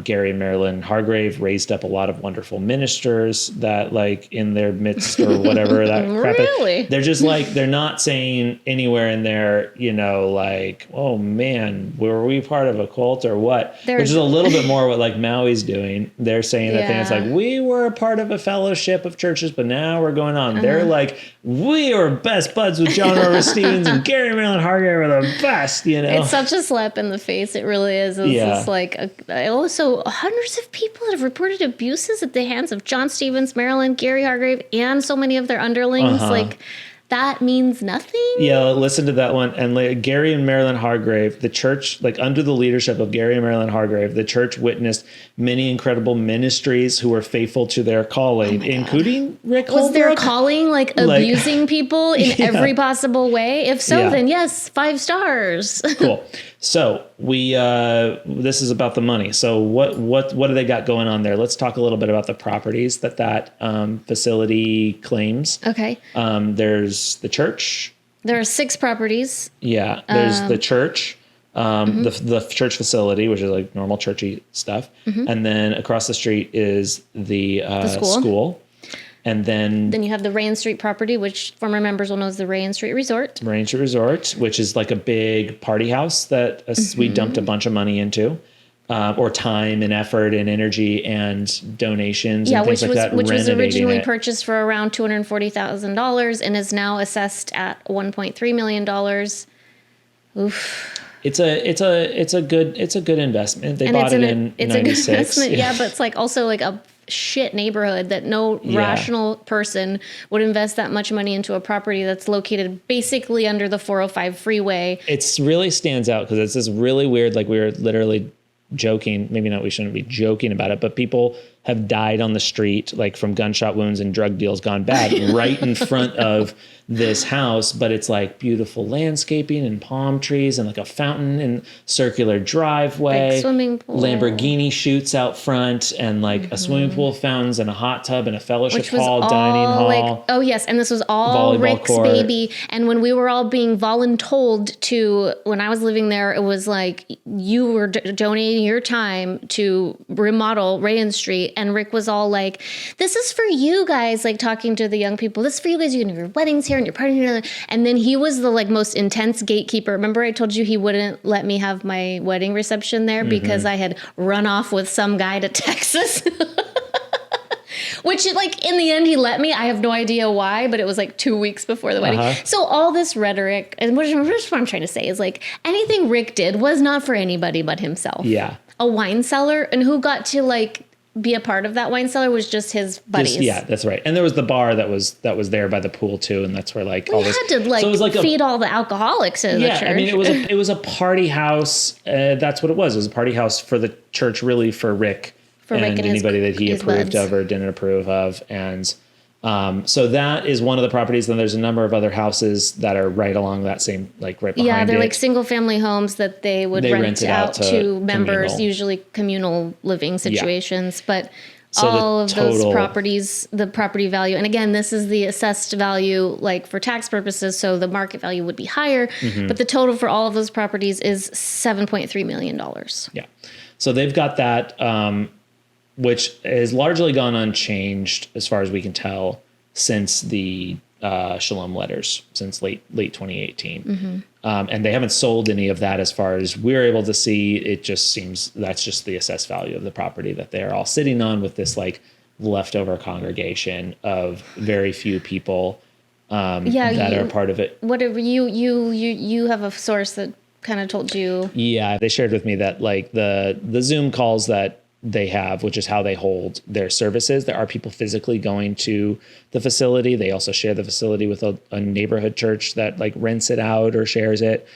Gary and Marilyn Hargrave raised up a lot of wonderful ministers that, like, in their midst or whatever that crap. Really? They're just like, they're not saying anywhere in there, like, oh man, were we part of a cult or what? Which is a little bit more what like Maui's doing. They're saying that thing. It's like, we were a part of a fellowship of churches, but now we're going on. They're like, we are best buds with John Robert Stevens and Gary and Marilyn Hargrave are the best, It's such a slap in the face. It really is. It's just like, also hundreds of people have reported abuses at the hands of John Stevens, Marilyn, Gary Hargrave, and so many of their underlings. Like, that means nothing. Yeah, listen to that one. And Gary and Marilyn Hargrave, the church, like under the leadership of Gary and Marilyn Hargrave, the church witnessed many incredible ministries who were faithful to their calling, including Rick Holbrook. Was their calling like abusing people in every possible way? If so, then yes, 5 stars. Cool. So this is about the money. So what do they got going on there? Let's talk a little bit about the properties that facility claims. Okay. There's the church. There are 6 properties. Yeah. There's the church, the church facility, which is like normal churchy stuff. And then across the street is the school. And then you have the Rain Street property, which former members will know as the Rain Street Resort. Rain Street Resort, which is like a big party house that we dumped a bunch of money into, or time and effort and energy and donations and things like that. Which was originally purchased for around $240,000 and is now assessed at $1.3 million. Oof. It's a good investment. They bought it in 96. It's a good investment, but it's like also like a shit neighborhood that no rational person would invest that much money into a property that's located basically under the 405 freeway. It really stands out because it's this really weird, like we were literally joking, maybe not, we shouldn't be joking about it, but people have died on the street, like from gunshot wounds and drug deals gone bad right in front of this house. But it's like beautiful landscaping and palm trees and like a fountain and circular driveway, big swimming pool, Lamborghini shoots out front, and like a swimming pool, fountains, and a hot tub and a fellowship hall, dining hall. Like, oh yes, and this was all Rick's court. Baby. And when we were all being voluntold to, when I was living there, it was like you were donating your time to remodel Rain Street. And Rick was all like, this is for you guys, like talking to the young people. This is for you guys. You're going to have your weddings here and you're partying here. And then he was the like most intense gatekeeper. Remember I told you he wouldn't let me have my wedding reception there because I had run off with some guy to Texas. Which, like, in the end, he let me. I have no idea why, but it was like 2 weeks before the wedding. So all this rhetoric, and what I'm trying to say is, like, anything Rick did was not for anybody but himself. Yeah. A wine cellar, and who got to, like, be a part of that wine cellar was just his buddies. Yeah, that's right. And there was the bar that was there by the pool too, and that's where like all this. We had to like, so it was like feed all the alcoholics in the church. I mean, it was a party house. That's what it was. It was a party house for the church, really, for Rick and anybody that he approved of or didn't approve of, and. So that is one of the properties. Then there's a number of other houses that are right along that same, like right behind it. Yeah, they're like single family homes that they would rent out to members, usually communal living situations. Yeah. But so all of those properties, the property value, and again, this is the assessed value, like for tax purposes, so the market value would be higher. Mm-hmm. But the total for all of those properties is $7.3 million. Yeah. So they've got that. Which has largely gone unchanged as far as we can tell since the Shalom letters, since late 2018. Mm-hmm. And they haven't sold any of that as far as we're able to see. It just seems that's just the assessed value of the property that they're all sitting on with this like leftover congregation of very few people that are part of it. Whatever you have a source that kind of told you. Yeah, they shared with me that like the Zoom calls that they have, which is how they hold their services. There are people physically going to the facility. They also share the facility with a neighborhood church that like rents it out or shares it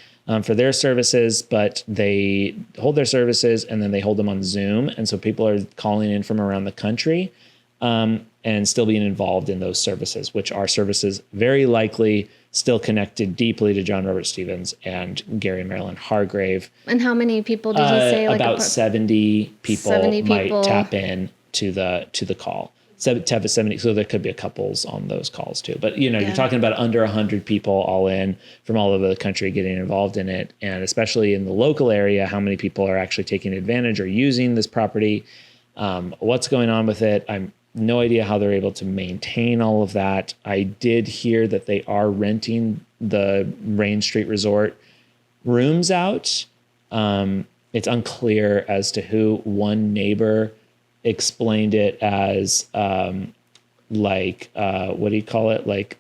for their services, but they hold their services and then they hold them on Zoom. And so people are calling in from around the country and still being involved in those services, which are services very likely still connected deeply to John Robert Stevens and Gary and Marilyn Hargrave. And how many people did you say? Like about 70 people might tap in to the call. To have a 70, so there could be a couples on those calls too. But you're talking about under 100 people all in from all over the country getting involved in it, and especially in the local area, how many people are actually taking advantage or using this property? What's going on with it? I'm no idea how they're able to maintain all of that. I did hear that they are renting the Rain Street Resort rooms out. It's unclear as to who. One neighbor explained it as what do you call it? Like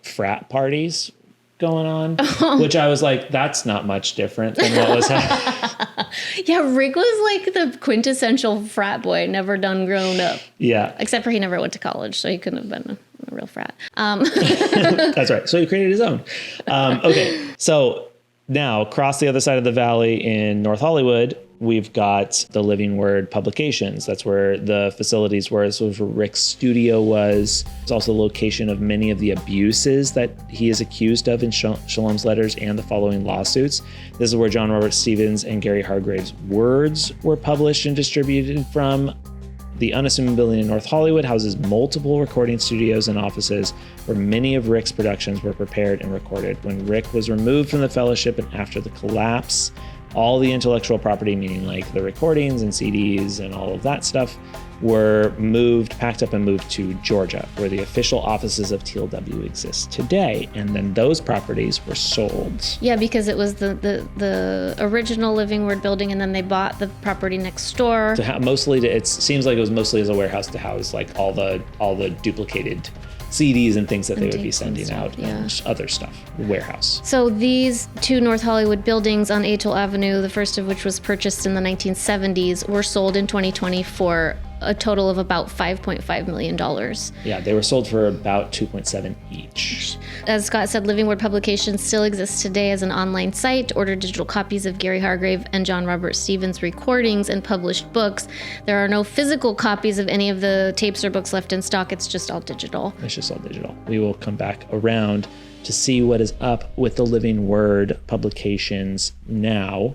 frat parties going on, which I was like, that's not much different than what was happening. Yeah, Rick was like the quintessential frat boy, never done grown up. Yeah. Except for he never went to college, so he couldn't have been a real frat. That's right. So he created his own. Okay, so now across the other side of the valley in North Hollywood, we've got the Living Word Publications. That's where the facilities were. This was where Rick's studio was. It's also the location of many of the abuses that he is accused of in Shalom's letters and the following lawsuits. This is where John Robert Stevens and Gary Hargrave's words were published and distributed from. The unassuming building in North Hollywood houses multiple recording studios and offices where many of Rick's productions were prepared and recorded. When Rick was removed from the fellowship and after the collapse, all the intellectual property, meaning like the recordings and CDs and all of that stuff, were packed up and moved to Georgia, where the official offices of TLW exist today. And then those properties were sold. Yeah, because it was the original Living Word building, and then they bought the property next door. It seems like it was mostly as a warehouse to house like all the duplicated CDs and things that they would be sending out and other stuff, warehouse. So these two North Hollywood buildings on Atoll Avenue, the first of which was purchased in the 1970s, were sold in 2020 for a total of about $5.5 million. Yeah, they were sold for about 2.7 each. As Scott said, Living Word Publications still exists today as an online site. Order digital copies of Gary Hargrave and John Robert Stevens' recordings and published books. There are no physical copies of any of the tapes or books left in stock. It's just all digital. It's just all digital. We will come back around to see what is up with the Living Word Publications now,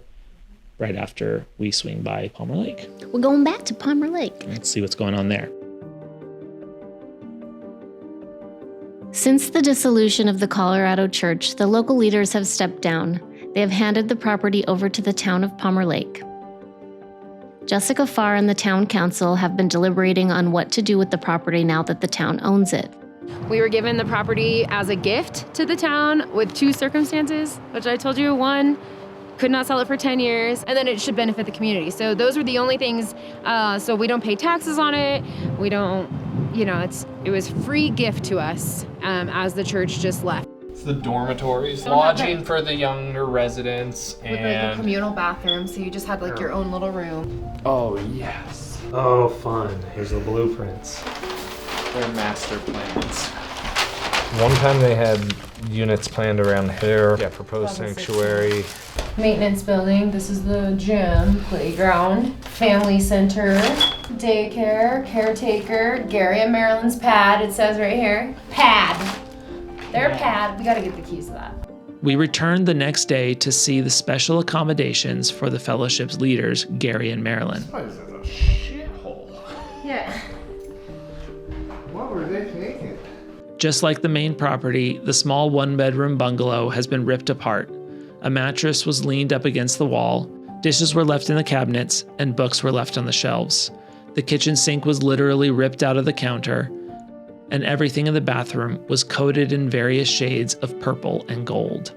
right after we swing by Palmer Lake. We're going back to Palmer Lake. Let's see what's going on there. Since the dissolution of the Colorado Church, the local leaders have stepped down. They have handed the property over to the town of Palmer Lake. Jessica Farr and the town council have been deliberating on what to do with the property now that the town owns it. We were given the property as a gift to the town with two circumstances, which I told you. One, could not sell it for 10 years, and then it should benefit the community. So those were the only things. So we don't pay taxes on it. We don't it was free gift to us as the church just left. It's the dormitories, Don't have lodging that. for the younger residents, With like a communal bathroom, so you just had like your own little room. Oh, yes. Oh, fun. Here's the blueprints. Their master plans. One time they had units planned around here. Yeah, proposed sanctuary. Maintenance building. This is the gym, playground, family center, daycare, caretaker, Gary and Marilyn's pad. It says right here, pad. Their pad. We got to get the keys to that. We returned the next day to see the special accommodations for the fellowship's leaders, Gary and Marilyn. This is a shithole. Yeah. What were they thinking? Just like the main property, the small one-bedroom bungalow has been ripped apart. A mattress was leaned up against the wall, dishes were left in the cabinets, and books were left on the shelves. The kitchen sink was literally ripped out of the counter, and everything in the bathroom was coated in various shades of purple and gold.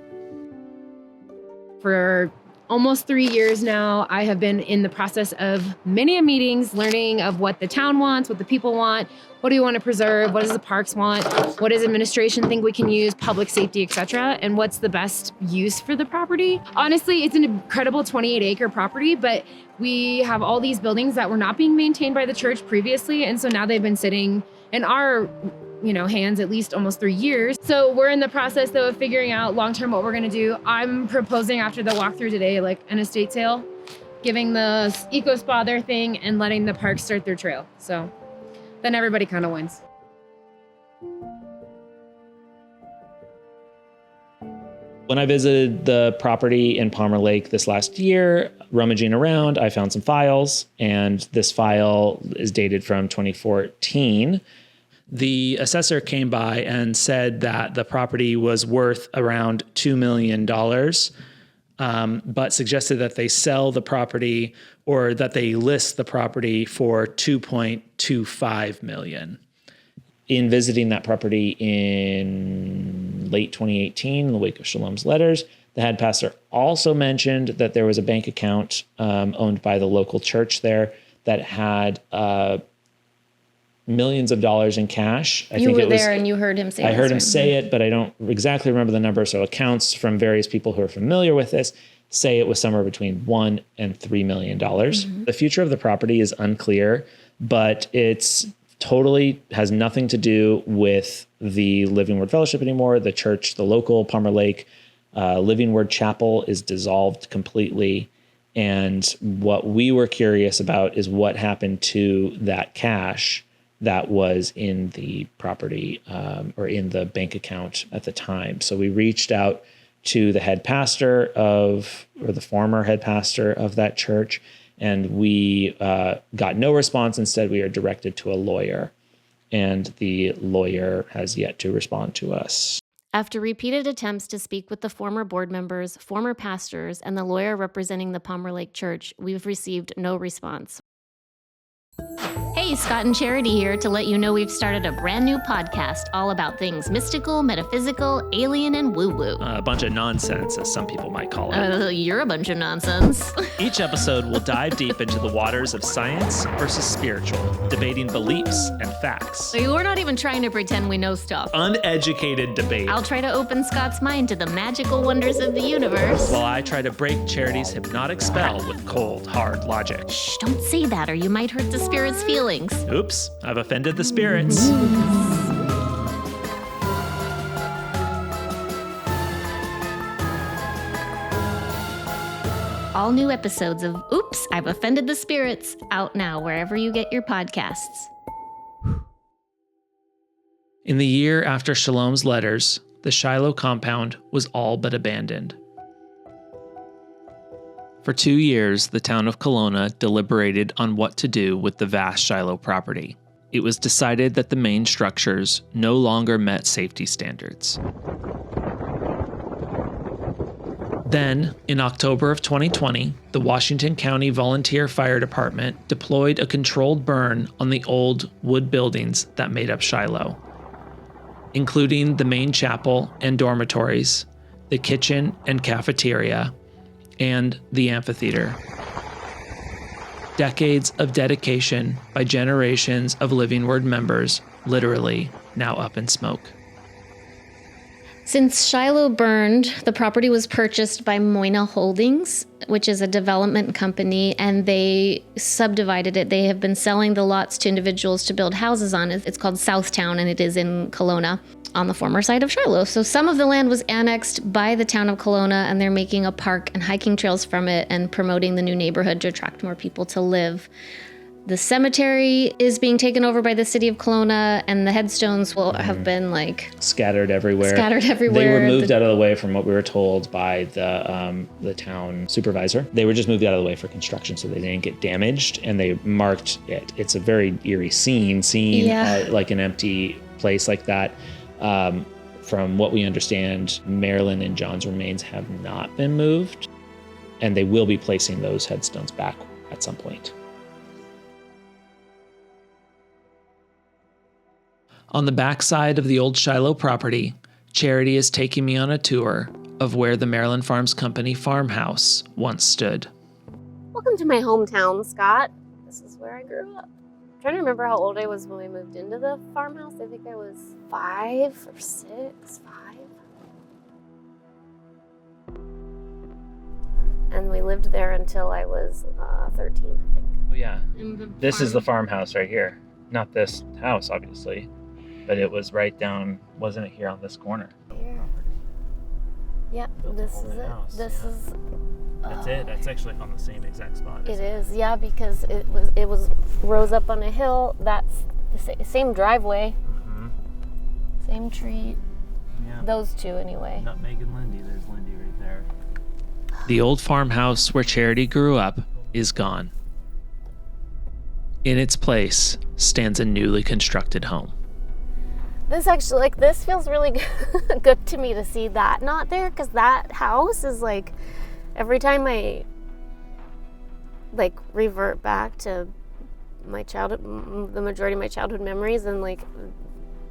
For almost 3 years now, I have been in the process of many meetings, learning of what the town wants, what the people want, what do we want to preserve, what does the parks want, what does administration think we can use, public safety, etc., and what's the best use for the property. Honestly, it's an incredible 28-acre property, but we have all these buildings that were not being maintained by the church previously, and so now they've been sitting in our hands at least almost 3 years. So we're in the process though of figuring out long-term what we're gonna do. I'm proposing after the walkthrough today, like an estate sale, giving the eco spa their thing and letting the park start their trail. So then everybody kind of wins. When I visited the property in Palmer Lake this last year, rummaging around, I found some files, and this file is dated from 2014. The assessor came by and said that the property was worth around $2 million, but suggested that they sell the property or that they list the property for $2.25 million. In visiting that property in late 2018, in the wake of Shalom's letters, the head pastor also mentioned that there was a bank account owned by the local church there that had millions of dollars in cash. You were there and you heard him say I this, heard him right? say it, but I don't exactly remember the number. So accounts from various people who are familiar with this say it was somewhere between $1 and $3 million. Mm-hmm. The future of the property is unclear, but it's totally has nothing to do with the Living Word Fellowship anymore. The church, the local Palmer Lake Living Word Chapel is dissolved completely. And what we were curious about is what happened to that cash that was in the property or in the bank account at the time. So we reached out to the head pastor or the former head pastor of that church, and we got no response. Instead, we are directed to a lawyer, and the lawyer has yet to respond to us. After repeated attempts to speak with the former board members, former pastors, and the lawyer representing the Palmer Lake Church, we've received no response. Hey, Scott and Charity here to let you know we've started a brand new podcast all about things mystical, metaphysical, alien, and woo-woo. A bunch of nonsense, as some people might call it. You're a bunch of nonsense. Each episode will dive deep into the waters of science versus spiritual, debating beliefs and facts. So we're not even trying to pretend we know stuff. Uneducated debate. I'll try to open Scott's mind to the magical wonders of the universe. While I try to break Charity's hypnotic spell with cold, hard logic. Shh, don't say that or you might hurt the spirit's feelings. Oops, I've offended the spirits. All new episodes of Oops, I've Offended the Spirits, out now wherever you get your podcasts. In the year after Shalom's letters, the Shiloh compound was all but abandoned. For 2 years, the town of Kelowna deliberated on what to do with the vast Shiloh property. It was decided that the main structures no longer met safety standards. Then, in October of 2020, the Washington County Volunteer Fire Department deployed a controlled burn on the old wood buildings that made up Shiloh, including the main chapel and dormitories, the kitchen and cafeteria, and the amphitheater. Decades of dedication by generations of Living Word members, literally now up in smoke. Since Shiloh burned, the property was purchased by Moina Holdings, which is a development company, and they subdivided it. They have been selling the lots to individuals to build houses on. It's called Southtown, and it is in Kelowna on the former site of Shiloh. So some of the land was annexed by the town of Kelowna, and they're making a park and hiking trails from it and promoting the new neighborhood to attract more people to live. The cemetery is being taken over by the city of Kelowna, and the headstones will have been scattered everywhere. They were moved out of the way from what we were told by the town supervisor. They were just moved out of the way for construction so they didn't get damaged, and they marked it. It's a very eerie scene like an empty place like that. From what we understand, Marilyn and John's remains have not been moved, and they will be placing those headstones back at some point. On the backside of the old Shiloh property, Charity is taking me on a tour of where the Maryland Farms Company farmhouse once stood. Welcome to my hometown, Scott. This is where I grew up. I'm trying to remember how old I was when we moved into the farmhouse. I think I was 5 or 6, 5. And we lived there until I was 13, I think. Oh yeah, this is the farmhouse right here. Not this house, obviously, but it was right down, wasn't it here on this corner? Yep, this is it. This is. That's it. That's actually on the same exact spot. It is, yeah, because it was rose up on a hill. That's the same driveway, same tree. Yeah. Those two, anyway. Nutmeg and Lindy. There's Lindy right there. The old farmhouse where Charity grew up is gone. In its place stands a newly constructed home. This actually, this feels really good to me to see that not there, because that house is every time I revert back to my childhood, the majority of my childhood memories, and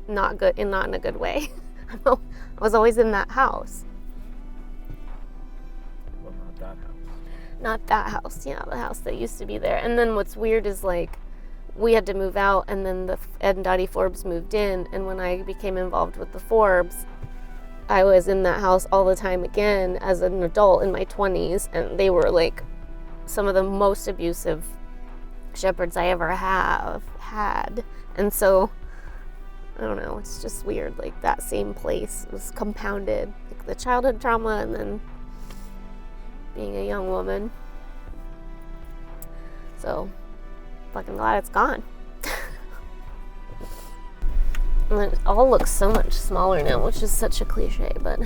not in a good way. I was always in that house. Well, not that house. Not that house, yeah, the house that used to be there. And then what's weird is we had to move out, and then the Ed and Dottie Forbes moved in, and when I became involved with the Forbes, I was in that house all the time again as an adult in my 20s, and they were some of the most abusive shepherds I ever had. And so, I don't know, it's just weird, that same place was compounded, the childhood trauma and then being a young woman. So, fucking glad it's gone. And it all looks so much smaller now, which is such a cliche, but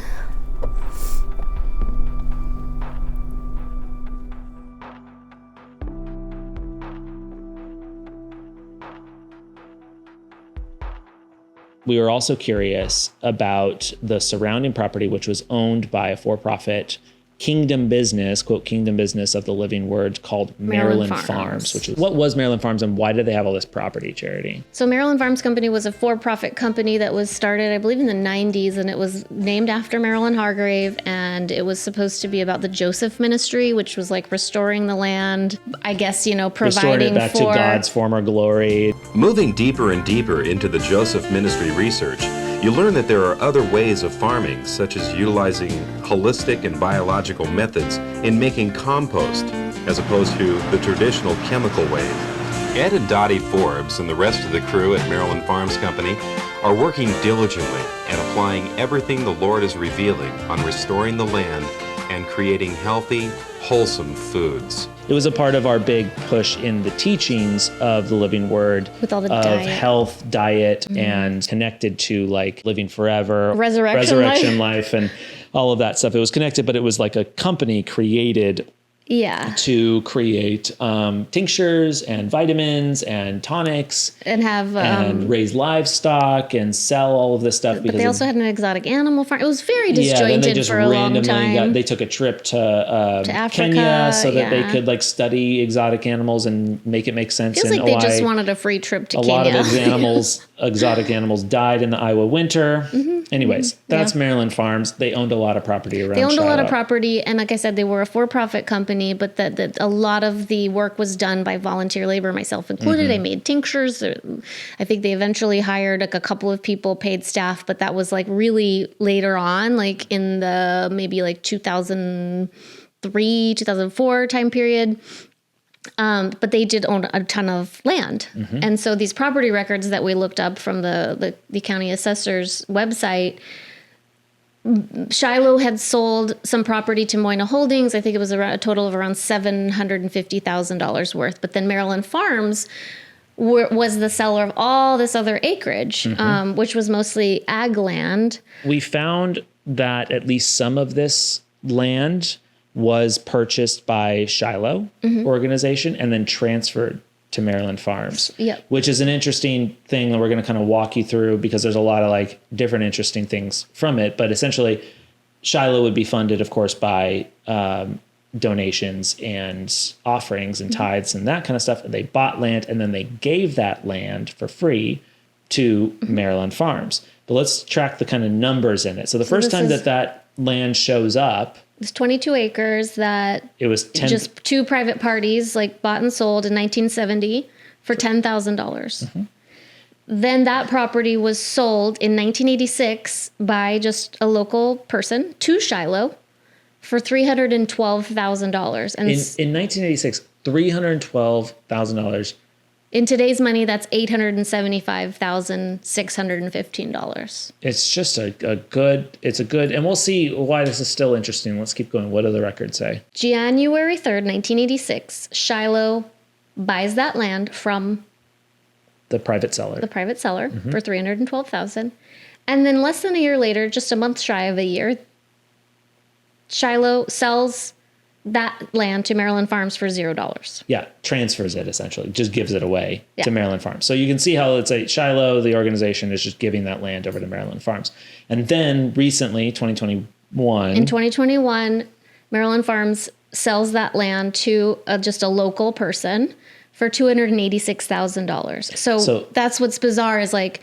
we were also curious about the surrounding property, which was owned by a for-profit kingdom business, quote, kingdom business of the living word, called Maryland Farms, which is, what was Maryland Farms and why did they have all this property, Charity? So Maryland Farms Company was a for-profit company that was started, I believe, in the 90s, and it was named after Marilyn Hargrave, and it was supposed to be about the Joseph ministry, which was restoring the land, I guess, providing Restoring it back to God's former glory. Moving deeper and deeper into the Joseph ministry research, you learn that there are other ways of farming, such as utilizing holistic and biological methods in making compost, as opposed to the traditional chemical way. Ed and Dottie Forbes and the rest of the crew at Maryland Farms Company are working diligently and applying everything the Lord is revealing on restoring the land and creating healthy, wholesome foods. It was a part of our big push in the teachings of the living word, with all the of diet. health, diet, and connected to living forever, resurrection life, and all of that stuff. It was connected, but it was a company created to create tinctures and vitamins and tonics and have and raise livestock and sell all of this stuff. But they also had an exotic animal farm. It was very disjointed for a long time. They took a trip to Africa, Kenya so that they could study exotic animals and make it make sense. Feels like they just wanted a free trip to Kenya. A lot of exotic animals died in the Iowa winter. Anyways, that's Yeah. Maryland Farms. They owned a lot of property around They owned a lot of Shiloh. property, and like I said, they were a for-profit company, but that a lot of the work was done by volunteer labor, myself included. Mhm. I made tinctures. I think they eventually hired like a couple of people, paid staff, but that was like really later on, like in the maybe like 2003, 2004 time period. But they did own a ton of land. Mhm. And so these property records that we looked up from the county assessor's website, Shiloh had sold some property to Moyna Holdings. I think it was around a total of around $750,000 worth. But then Maryland Farms was the seller of all this other acreage, Mhm. which was mostly ag land. We found that at least some of this land was purchased by Shiloh Mhm. organization and then transferred to Maryland Farms. Yep. Which is an interesting thing that we're going to kind of walk you through because there's a lot of like different interesting things from it. But essentially, Shiloh would be funded, of course, by donations and offerings and Mhm. tithes and that kind of stuff. And they bought land and then they gave that land for free to Maryland Farms. But let's track the kind of numbers in it. So the So first this time is- that land shows up, It's 22 acres that it was 10. just two private parties like bought and sold in 1970 for $10,000. Then that property was sold in 1986 by just a local person to Shiloh for $312,000. And in 1986, $312,000. in today's money, that's $875,615. It's just a good, and we'll see why this is still interesting. Let's keep going. What do the records say? January 3rd, 1986, Shiloh buys that land from The private seller. the private seller Mhm. for $312,000. And then less than a year later, just a month shy of a year, Shiloh sells that land to Maryland Farms for $0. Yeah, transfers it essentially, just gives it away Yeah. to Maryland Farms. So you can see how it's a Shiloh, the organization, is just giving that land over to Maryland Farms. And then recently, 2021. In 2021, Maryland Farms sells that land to just a local person for $286,000. So that's what's bizarre is like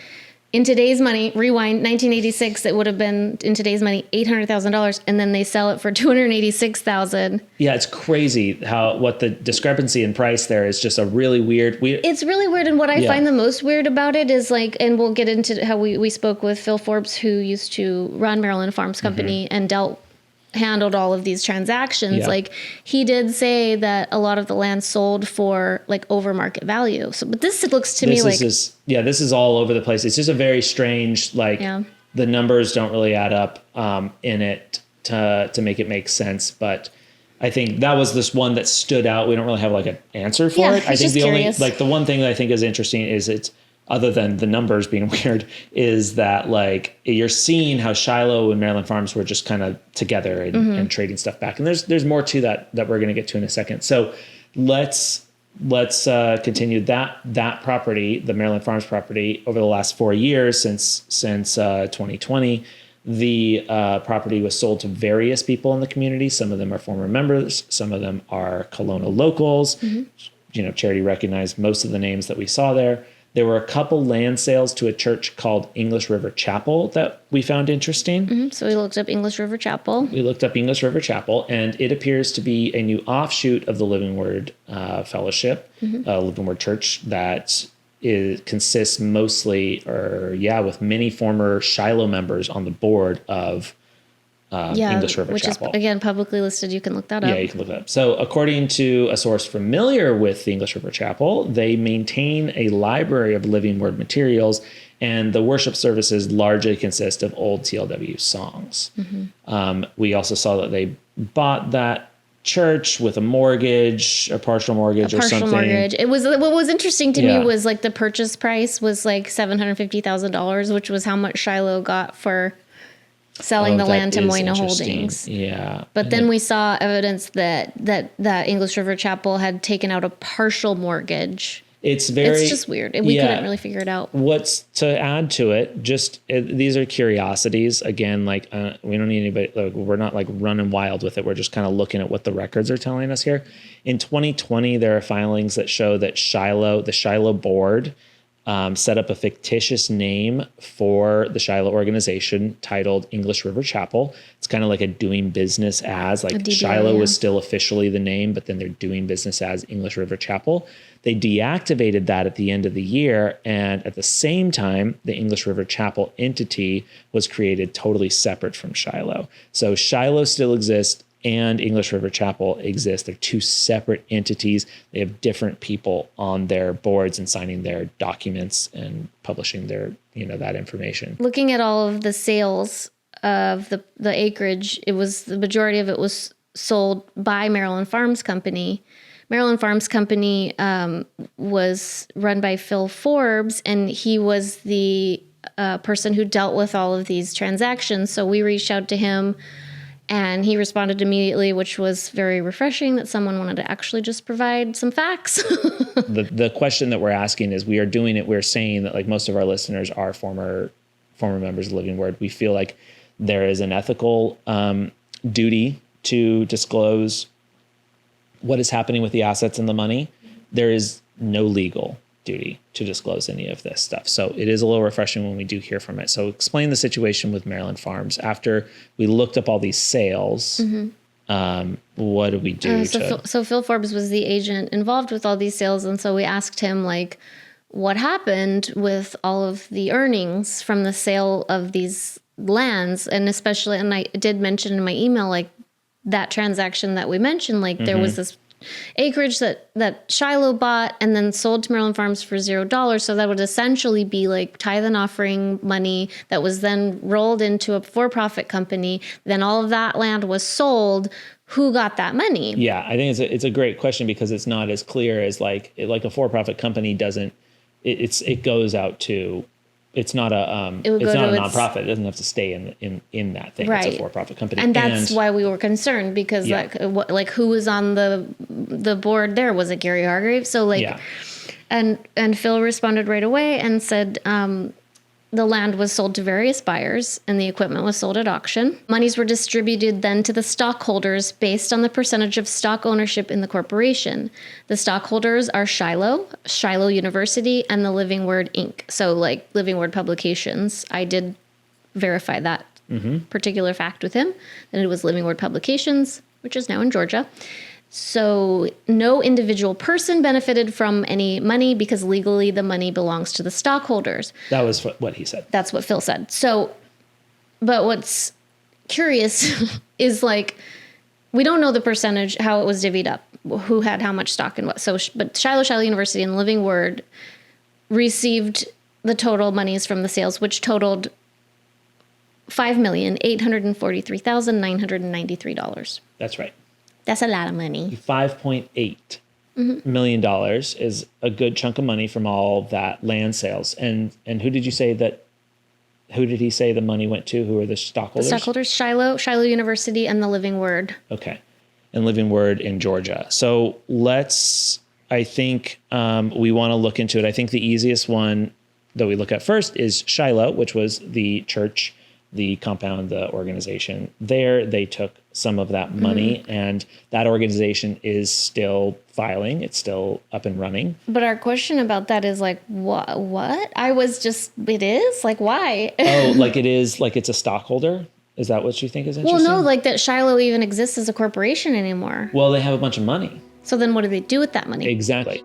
in today's money, rewind 1986, it would have been in today's money $800,000, and then they sell it for $286,000. Yeah, it's crazy what the discrepancy in price there is just a really weird. It's really weird, and what I Yeah. find the most weird about it is like, and we'll get into how we spoke with Phil Forbes, who used to run Maryland Farms Company and handled all of these transactions. Yeah. Like he did say that a lot of the land sold for like over market value. So, but this looks to me like this is all over the place. It's just a very strange, like Yeah. the numbers don't really add up in it to make it make sense. But I think that was this one that stood out. We don't really have like an answer for Yeah, it. I it's think just the curious. only, like the one thing that I think is interesting is it's, other than the numbers being weird, is that like you're seeing how Shiloh and Maryland Farms were just kind of together and, Mhm. and trading stuff back. And there's more to that we're going to get to in a second. So let's continue that property, the Maryland Farms property, over the last 4 years since 2020. The property was sold to various people in the community. Some of them are former members. Some of them are Kelowna locals. Mhm. You know, Charity recognized most of the names that we saw there. There were a couple land sales to a church called English River Chapel that we found interesting. Mhm. So we looked up English River Chapel. We looked up English River Chapel, and it appears to be a new offshoot of the Living Word Fellowship, Mhm. Living Word Church, that consists mostly, with many former Shiloh members on the board of English River which Chapel. is again publicly listed. You can look that up. Yeah, you can look it up. So according to a source familiar with the English River Chapel, they maintain a library of Living Word materials, and the worship services largely consist of old TLW songs. Mhm. We also saw that they bought that church with a mortgage, a partial mortgage or Partial something. mortgage. It was what was interesting to Yeah. me was like the purchase price was like $750,000, which was how much Shiloh got for selling Oh, the that land to is Moyna interesting. Holdings. Yeah. But then we saw evidence that English River Chapel had taken out a partial mortgage. It's very. It's just weird. We couldn't really figure it out. What's to add to it? These are curiosities. Again, like we don't need anybody. Like, we're not like running wild with it. We're just kind of looking at what the records are telling us here. In 2020, there are filings that show that the Shiloh board set up a fictitious name for the Shiloh organization titled English River Chapel. It's kind of like a doing business as, like DBA, Shiloh was still officially the name, but then they're doing business as English River Chapel. They deactivated that at the end of the year. And at the same time, the English River Chapel entity was created totally separate from Shiloh. So Shiloh still exists and English River Chapel exists. They're two separate entities. They have different people on their boards and signing their documents and publishing their, that information. Looking at all of the sales of the acreage, the majority of it was sold by Marilyn Farms Company. Marilyn Farms Company was run by Phil Forbes, and he was the person who dealt with all of these transactions. So we reached out to him, and he responded immediately, which was very refreshing that someone wanted to actually just provide some facts. The question that we're asking is, we are doing it. We're saying that, like, most of our listeners are former members of Living Word. We feel like there is an ethical duty to disclose what is happening with the assets and the money. There is no legal duty to disclose any of this stuff. So it is a little refreshing when we do hear from it. So explain the situation with Marilyn Farms. After we looked up all these sales, what do we do? So Phil Forbes was the agent involved with all these sales. And so we asked him, like, what happened with all of the earnings from the sale of these lands? And especially, and I did mention in my email, like, that transaction that we mentioned, like, there was this acreage that Shiloh bought and then sold to Marilyn Farms for $0. So that would essentially be like tithe and offering money that was then rolled into a for-profit company. Then all of that land was sold. Who got that money? Yeah, I think it's a great question, because it's not as clear as like a for-profit company doesn't. It goes out to. It's not a nonprofit. It doesn't have to stay in that thing. Right. It's a for-profit company, and that's why we were concerned, because like who was on the board there? Was it Gary Hargrave? So and Phil responded right away and said the land was sold to various buyers and the equipment was sold at auction. Monies were distributed then to the stockholders based on the percentage of stock ownership in the corporation. The stockholders are Shiloh University, and the Living Word Inc. So like Living Word Publications. I did verify that particular fact with him, that it was Living Word Publications, which is now in Georgia. So no individual person benefited from any money, because legally the money belongs to the stockholders. That was what he said. That's what Phil said. So, but what's curious is, like, we don't know the percentage, how it was divvied up, who had how much stock and what. So, but Shiloh University and Living Word received the total monies from the sales, which totaled $5,843,993. That's right. That's a lot of money. $5.8 million is a good chunk of money from all that land sales. And who did he say the money went to? Who are the stockholders? The stockholders, Shiloh University, and the Living Word. Okay. And Living Word in Georgia. So I think we want to look into it. I think the easiest one that we look at first is Shiloh, which was the church, the compound, the organization. There, they took some of that money, and that organization is still filing. It's still up and running. But our question about that is like, what? It is? Like, why? Oh, like it is, like it's a stockholder? Is that what you think is interesting? Well, no, like that Shiloh even exists as a corporation anymore. Well, they have a bunch of money. So then what do they do with that money? Exactly.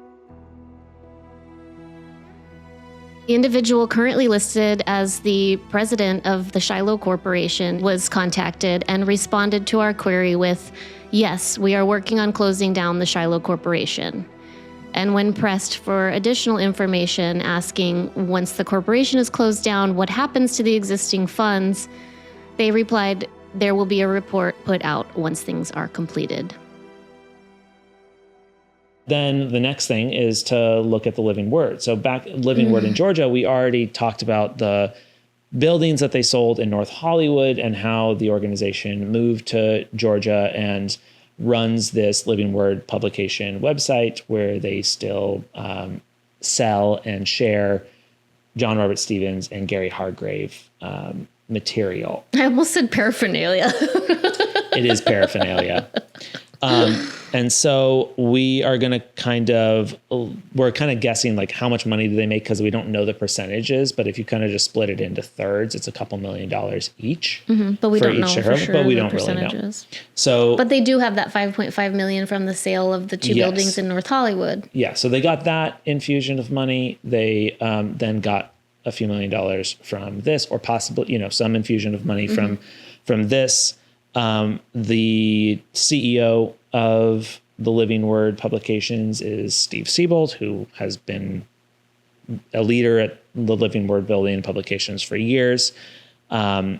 The individual currently listed as the president of the Shiloh Corporation was contacted and responded to our query with, yes, we are working on closing down the Shiloh Corporation. And when pressed for additional information, asking, once the corporation is closed down, what happens to the existing funds, they replied, there will be a report put out once things are completed. Then the next thing is to look at the Living Word. So back Living Word in Georgia, we already talked about the buildings that they sold in North Hollywood and how the organization moved to Georgia and runs this Living Word publication website where they still sell and share John Robert Stevens and Gary Hargrave material. I almost said paraphernalia. It is paraphernalia. And so we are going to we're kind of guessing like how much money do they make, because we don't know the percentages, but if you kind of just split it into thirds, it's a couple $1 million each. But we don't know for sure. But we don't really know. So, but they do have that $5.5 million from the sale of the 2 buildings in North Hollywood. Yeah. So they got that infusion of money. They then got a few $1 million from this, or possibly, some infusion of money from this. The CEO of the Living Word Publications is Steve Siebold, who has been a leader at the Living Word building and publications for years. And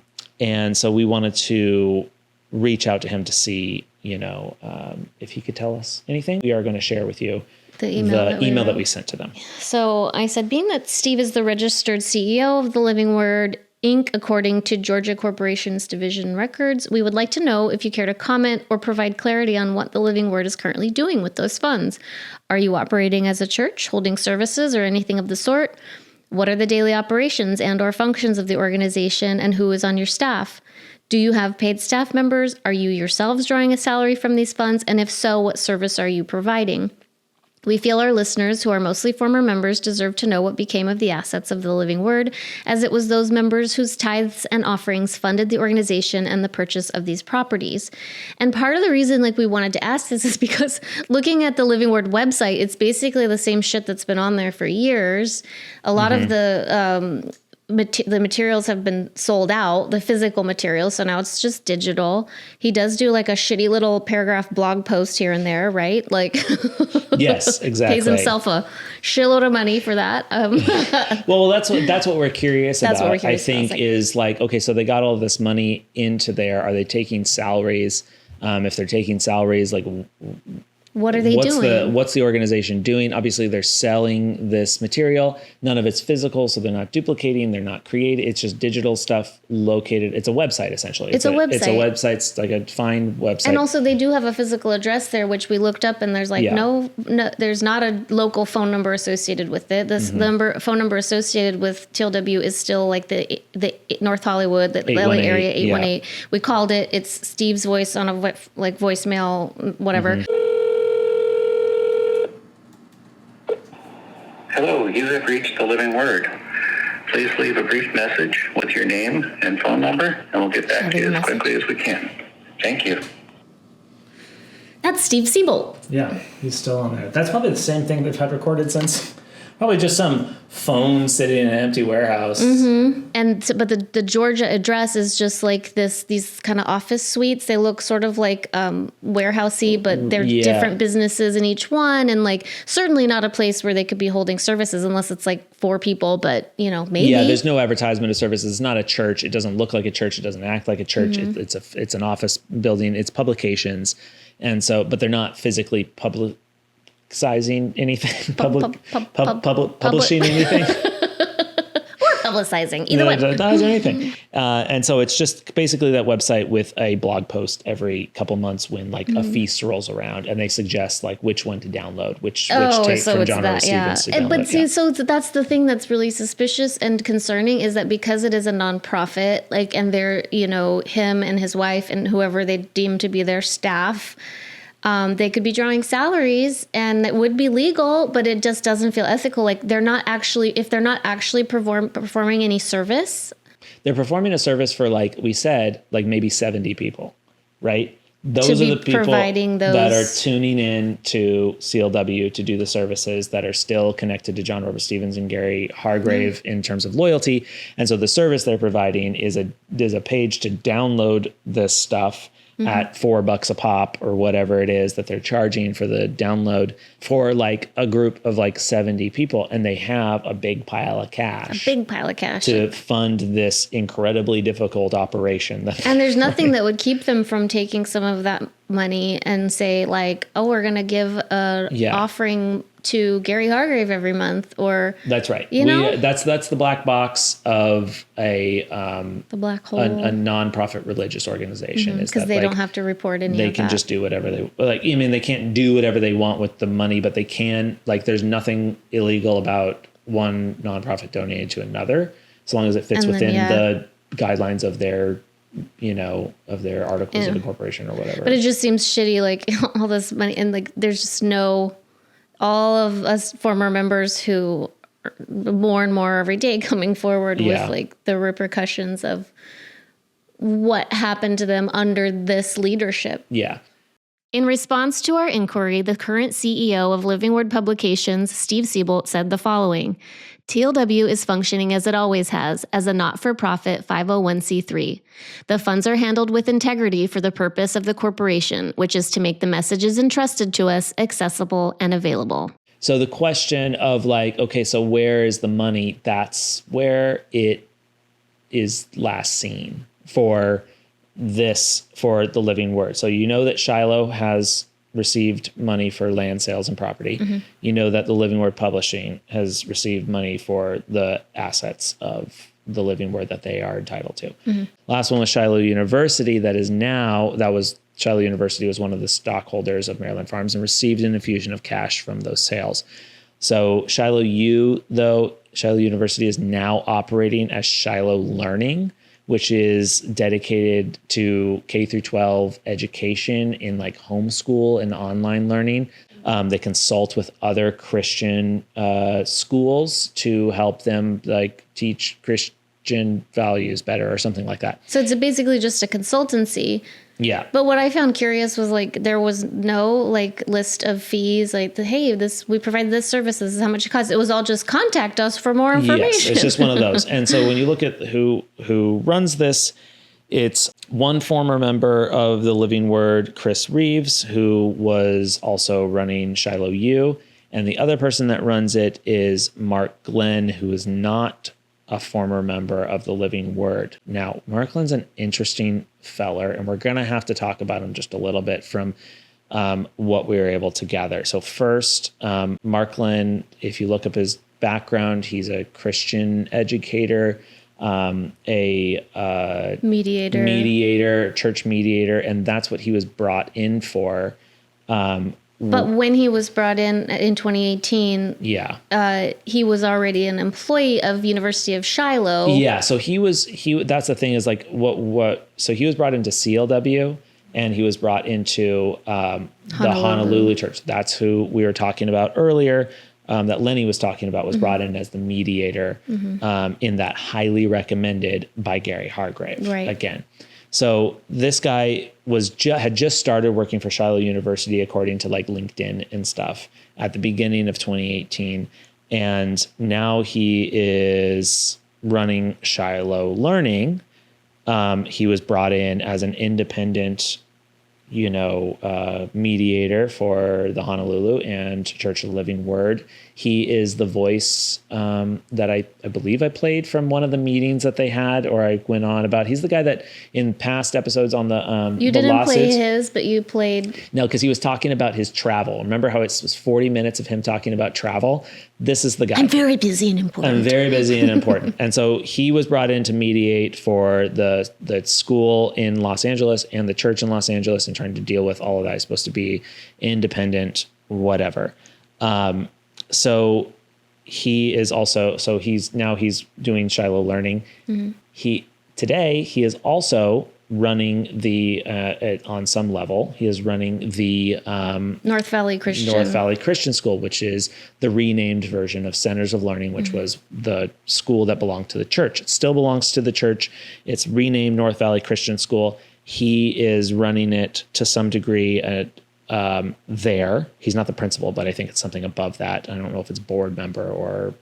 so we wanted to reach out to him to see, if he could tell us anything. We are going to share with you the email that we sent to them. So I said, being that Steve is the registered CEO of the Living Word Inc., according to Georgia Corporation's Division Records, we would like to know if you care to comment or provide clarity on what the Living Word is currently doing with those funds. Are you operating as a church, holding services, or anything of the sort? What are the daily operations and or functions of the organization, and who is on your staff? Do you have paid staff members? Are you yourselves drawing a salary from these funds? And if so, what service are you providing? We feel our listeners, who are mostly former members, deserve to know what became of the assets of the Living Word, as it was those members whose tithes and offerings funded the organization and the purchase of these properties. And part of the reason we wanted to ask this is because looking at the Living Word website, it's basically the same shit that's been on there for years. A lot of the materials have been sold out, the physical materials, so now it's just digital. He does do a shitty little paragraph blog post here and there, right? Yes, exactly. Pays himself a shitload of money for that. Well, that's what we're curious about. What we're curious I think is okay, so they got all this money into there. Are they taking salaries? If they're taking salaries, what are they doing? What's the organization doing? Obviously, they're selling this material. None of it's physical, so they're not duplicating. They're not creating. It's just digital stuff located. It's a website, essentially. It's a website. It's a website. It's like a fine website. And also, they do have a physical address there, which we looked up, and there's no, there's not a local phone number associated with it. This phone number associated with TLW is still the North Hollywood, the LA area 818. Yeah. We called it. It's Steve's voice on a voicemail, whatever. Hello, you have reached the Living Word. Please leave a brief message with your name and phone number, and we'll get back to you as quickly as we can. Thank you. That's Steve Siebold. Yeah, he's still on there. That's probably the same thing they've had recorded since probably just some phone sitting in an empty warehouse. But the Georgia address is just these kind of office suites. They look sort of warehousey, but they're different businesses in each one, and certainly not a place where they could be holding services unless it's 4 people. But maybe. Yeah, there's no advertisement of services. It's not a church. It doesn't look like a church. It doesn't act like a church. It's an office building. It's publications, and so but they're not physically publicizing anything, publishing anything. Or publicizing, either way. Does anything. And so it's just basically that website with a blog post every couple months when a feast rolls around, and they suggest which one to download, which tape from John Robert Stevens to download. But see, so that's the thing that's really suspicious and concerning, is that because it is a nonprofit, and they're, him and his wife and whoever they deem to be their staff, they could be drawing salaries, and it would be legal, but it just doesn't feel ethical. If they're not actually performing any service. They're performing a service for, we said, maybe 70 people, right? Those are the people that are tuning in to CLW to do the services, that are still connected to John Robert Stevens and Gary Hargrave in terms of loyalty. And so the service they're providing is a page to download this stuff at $4 a pop or whatever it is that they're charging for the download for a group of 70 people. And they have a big pile of cash. To fund this incredibly difficult operation. And there's nothing that would keep them from taking some of that money and say we're going to give a offering to Gary Hargrave every month, or that's right. That's the black box of the black hole, a nonprofit religious organization, because they don't have to report any. They can just do whatever they they can't do whatever they want with the money, but they can there's nothing illegal about one nonprofit donating to another, as long as it fits within the guidelines of their of their articles of incorporation or whatever. But it just seems shitty, like all this money, and like there's just all of us former members who are more and more every day coming forward with like the repercussions of what happened to them under this leadership. Yeah. In response to our inquiry, the current CEO of Living Word Publications, Steve Siebold, said the following: TLW is functioning as it always has, as a not-for-profit 501c3. The funds are handled with integrity for the purpose of the corporation, which is to make the messages entrusted to us accessible and available. So the question of like, okay, so where is the money? That's where it is last seen for the Living Word. So that Shiloh has received money for land sales and property. Mm-hmm. You know that the Living Word Publishing has received money for the assets of the Living Word that they are entitled to. Mm-hmm. Last one was Shiloh University. Shiloh University was one of the stockholders of Maryland Farms and received an infusion of cash from those sales. So Shiloh University is now operating as Shiloh Learning, which is dedicated to K through 12 education in like homeschool and online learning. They consult with other Christian schools to help them like teach Christian values better or something like that. So it's basically just a consultancy. Yeah. But what I found curious was like there was no like list of fees, like hey, we provide this service, this is how much it costs. It was all just contact us for more information. Yes, it's just one of those. And so when you look at who runs this, it's one former member of the Living Word, Chris Reeves, who was also running Shiloh U, and the other person that runs it is Mark Glenn, who is not a former member of the Living Word. Now, Mark Glenn's an interesting feller, and we're going to have to talk about him just a little bit from what we were able to gather. So first, Mark Glenn, if you look up his background, he's a Christian educator, a mediator, church mediator, and that's what he was brought in for. But when he was brought in 2018, he was already an employee of University of Shiloh. Yeah, so that's the thing is like so he was brought into CLW and he was brought into the Honolulu church. That's who we were talking about earlier. That Lenny was talking about was brought in as the mediator in that highly recommended by Gary Hargrave again. So this guy had just started working for Shiloh University, according to like LinkedIn and stuff, at the beginning of 2018. And now he is running Shiloh Learning. He was brought in as an independent, mediator for the Honolulu and Church of the Living Word. He is the voice that I believe I played from one of the meetings that they had, or I went on about. He's the guy that in past episodes on the you didn't play his, but you played. No, because he was talking about his travel. Remember how it was 40 minutes of him talking about travel? This is the guy. I'm very busy and important. I'm very busy and important. And so he was brought in to mediate for the school in Los Angeles and the church in Los Angeles and trying to deal with all of that. It's supposed to be independent, whatever. So he is also, he's doing Shiloh Learning. Mm-hmm. He is also running on some level, he is running the North Valley Christian School, which is the renamed version of Centers of Learning, which was the school that belonged to the church. It still belongs to the church. It's renamed North Valley Christian School. He is running it to some degree there. He's not the principal, but I think it's something above that. I don't know if it's board member or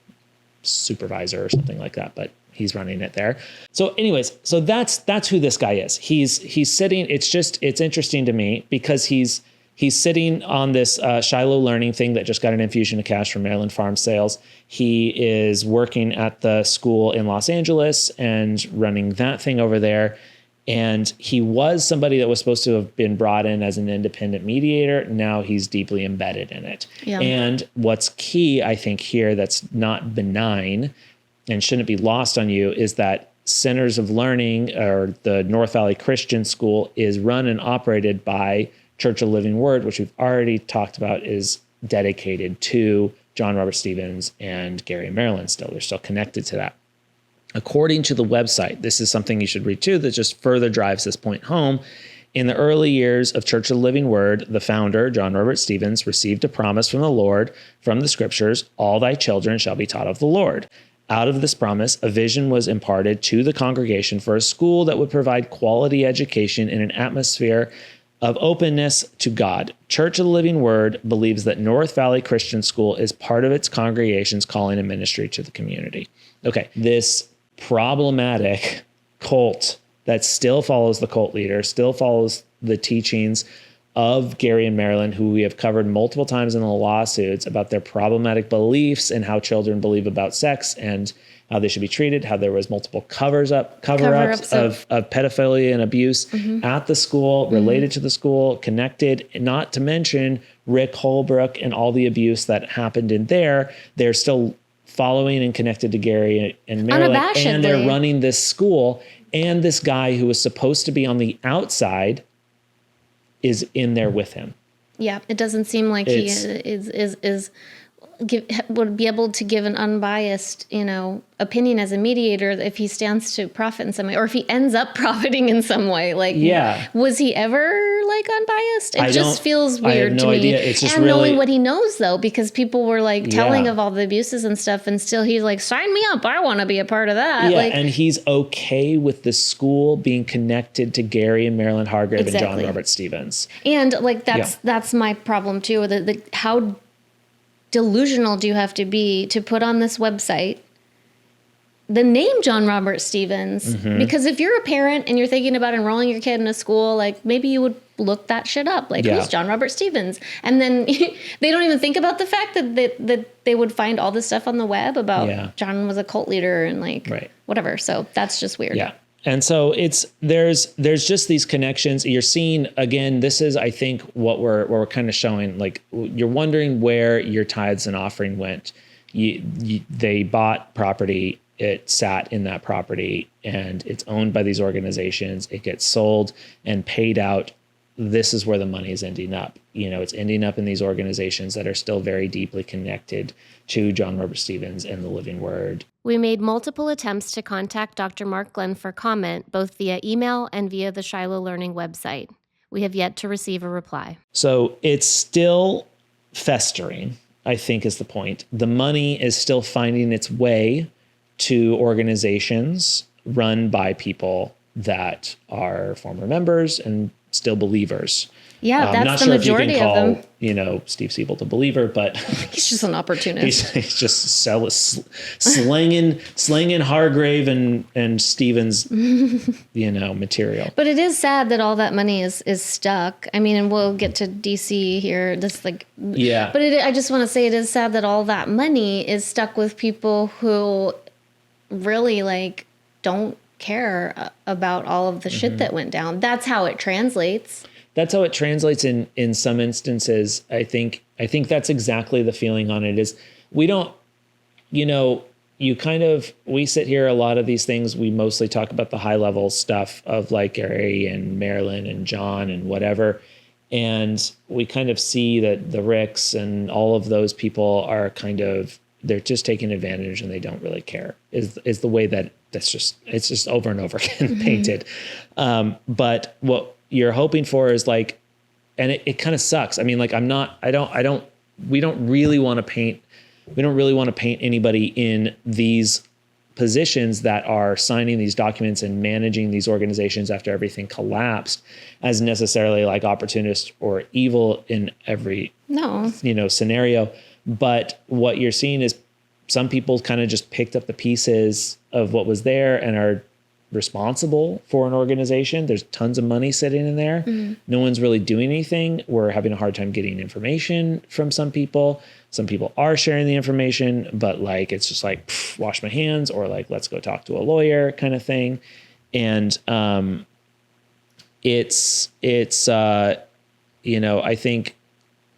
supervisor or something like that, but he's running it there. So anyways, so that's who this guy is. He's sitting, it's interesting to me because he's sitting on this Shiloh Learning thing that just got an infusion of cash from Maryland Farm Sales. He is working at the school in Los Angeles and running that thing over there. And he was somebody that was supposed to have been brought in as an independent mediator. Now he's deeply embedded in it. Yeah. And what's key, I think, here that's not benign and shouldn't be lost on you is that Centers of Learning, or the North Valley Christian School, is run and operated by Church of the Living Word, which we've already talked about is dedicated to John Robert Stevens and Gary and Marilyn still. They're still connected to that. According to the website, this is something you should read too that just further drives this point home. In the early years of Church of the Living Word, the founder, John Robert Stevens, received a promise from the Lord, from the scriptures, all thy children shall be taught of the Lord. Out of this promise, a vision was imparted to the congregation for a school that would provide quality education in an atmosphere of openness to God. Church of the Living Word believes that North Valley Christian School is part of its congregation's calling and ministry to the community. Okay, this problematic cult that still follows the cult leader, still follows the teachings of Gary and Marilyn, who we have covered multiple times in the lawsuits about their problematic beliefs and how children believe about sex and how they should be treated, how there was multiple cover-ups of pedophilia and abuse at the school, related to the school, connected, not to mention Rick Holbrook and all the abuse that happened in there. They're still following and connected to Gary and Marilyn, and they're running this school, and this guy who was supposed to be on the outside is in there with him. Yeah, it doesn't seem like he would be able to give an unbiased, opinion as a mediator if he stands to profit in some way, or if he ends up profiting in some way. Like, was he ever unbiased? It just feels weird to me. Idea. It's just and really, knowing what he knows though, because people were telling of all the abuses and stuff, and still he's like, sign me up. I want to be a part of that. Yeah, and he's okay with the school being connected to Gary and Marilyn Hargrave and John Robert Stevens. And that's my problem too. How delusional do you have to be to put on this website the name John Robert Stevens? Because if you're a parent and you're thinking about enrolling your kid in a school, maybe you would look that shit up. Who's John Robert Stevens? And then they don't even think about the fact that they would find all this stuff on the web about John was a cult leader and whatever. So that's just weird. Yeah. And so there's just these connections. You're seeing, again, this is, I think, what we're kind of showing. You're wondering where your tithes and offering went. They bought property. It sat in that property, and it's owned by these organizations. It gets sold and paid out. This is where the money is ending up. It's ending up in these organizations that are still very deeply connected to John Robert Stevens and the Living Word. We made multiple attempts to contact Dr. Mark Glenn for comment, both via email and via the Shiloh Learning website. We have yet to receive a reply. So it's still festering, I think is the point. The money is still finding its way to organizations run by people that are former members and still believers. Yeah, that's not the sure majority if you can of call, them. Steve Siebold a believer, but he's just an opportunist. he's just slinging Hargrave and Stevens, material. But it is sad that all that money is stuck. I mean, and we'll get to DC here. But I just want to say it is sad that all that money is stuck with people who really don't care about all of the shit that went down. That's how it translates. That's how it translates in some instances. I think that's exactly the feeling on it is we don't, we sit here, a lot of these things, we mostly talk about the high level stuff of Gary and Marilyn and John and whatever. And we kind of see that the Ricks and all of those people are they're just taking advantage and they don't really care is the way it's just over and over again painted. But what you're hoping for is and it kind of sucks. I mean, we don't really want to paint anybody in these positions that are signing these documents and managing these organizations after everything collapsed as necessarily opportunist or evil in every scenario. But what you're seeing is some people kind of just picked up the pieces of what was there and are responsible for an organization. There's tons of money sitting in there. No one's really doing anything. We're having a hard time getting information from some people. Some people are sharing the information, but it's just wash my hands or let's go talk to a lawyer kind of thing. And it's I think,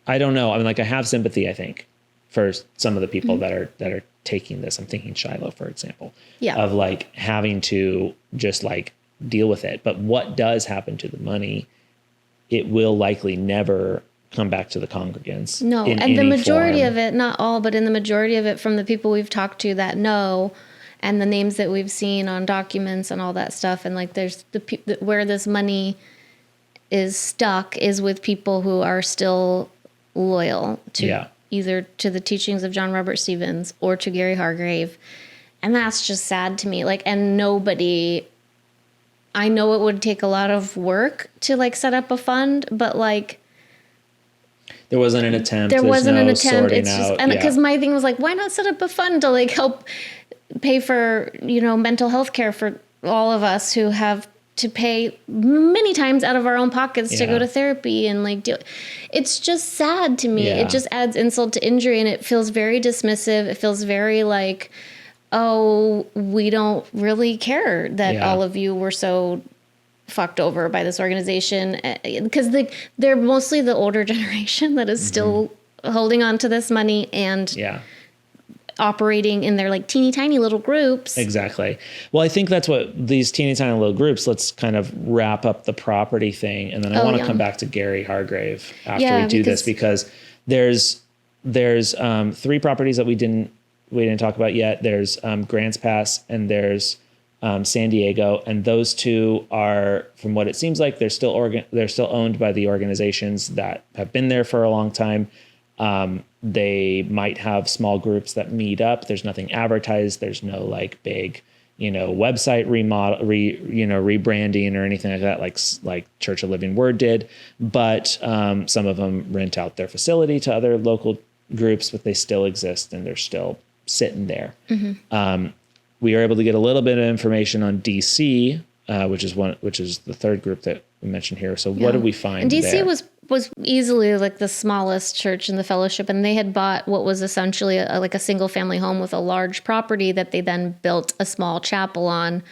I don't know. I mean, I have sympathy, I think, for some of the people that are taking this. I'm thinking Shiloh, for example, of having to just deal with it. But what does happen to the money? It will likely never come back to the congregants. No, and the majority of it, not all, but in the majority of it from the people we've talked to that know and the names that we've seen on documents and all that stuff. And like, there's where this money is stuck is with people who are still loyal to either to the teachings of John Robert Stevens or to Gary Hargrave. And that's just sad to me. Like, and nobody, I know it would take a lot of work to like set up a fund, but like, there wasn't an attempt. There wasn't an attempt. It's just, and yeah. because my thing was like, why not set up a fund to like help pay for, you know, mental health care for all of us who have to pay many times out of our own pockets to go to therapy and like deal. It's just sad to me. It just adds insult to injury, and it feels very dismissive. It feels very like, oh, we don't really care that all of you were so fucked over by this organization, because they're mostly the older generation that is still holding on to this money and operating in their like teeny tiny little groups. Exactly. Well, I think that's what these teeny tiny little groups, let's kind of wrap up the property thing. And then I want to come back to Gary Hargrave after we do this, because there's 3 properties that we didn't talk about yet. There's Grants Pass and there's San Diego, and those 2 are, from what it seems like, they're still owned by the organizations that have been there for a long time. They might have small groups that meet up. There's nothing advertised. There's no like big, website rebranding or anything like that, like Church of Living Word did. But some of them rent out their facility to other local groups, but they still exist and they're still sitting there. We were able to get a little bit of information on DC, which is the third group that we mentioned here. So what did we find? And DC there? was easily like the smallest church in the fellowship, and they had bought what was essentially like a single family home with a large property that they then built a small chapel on.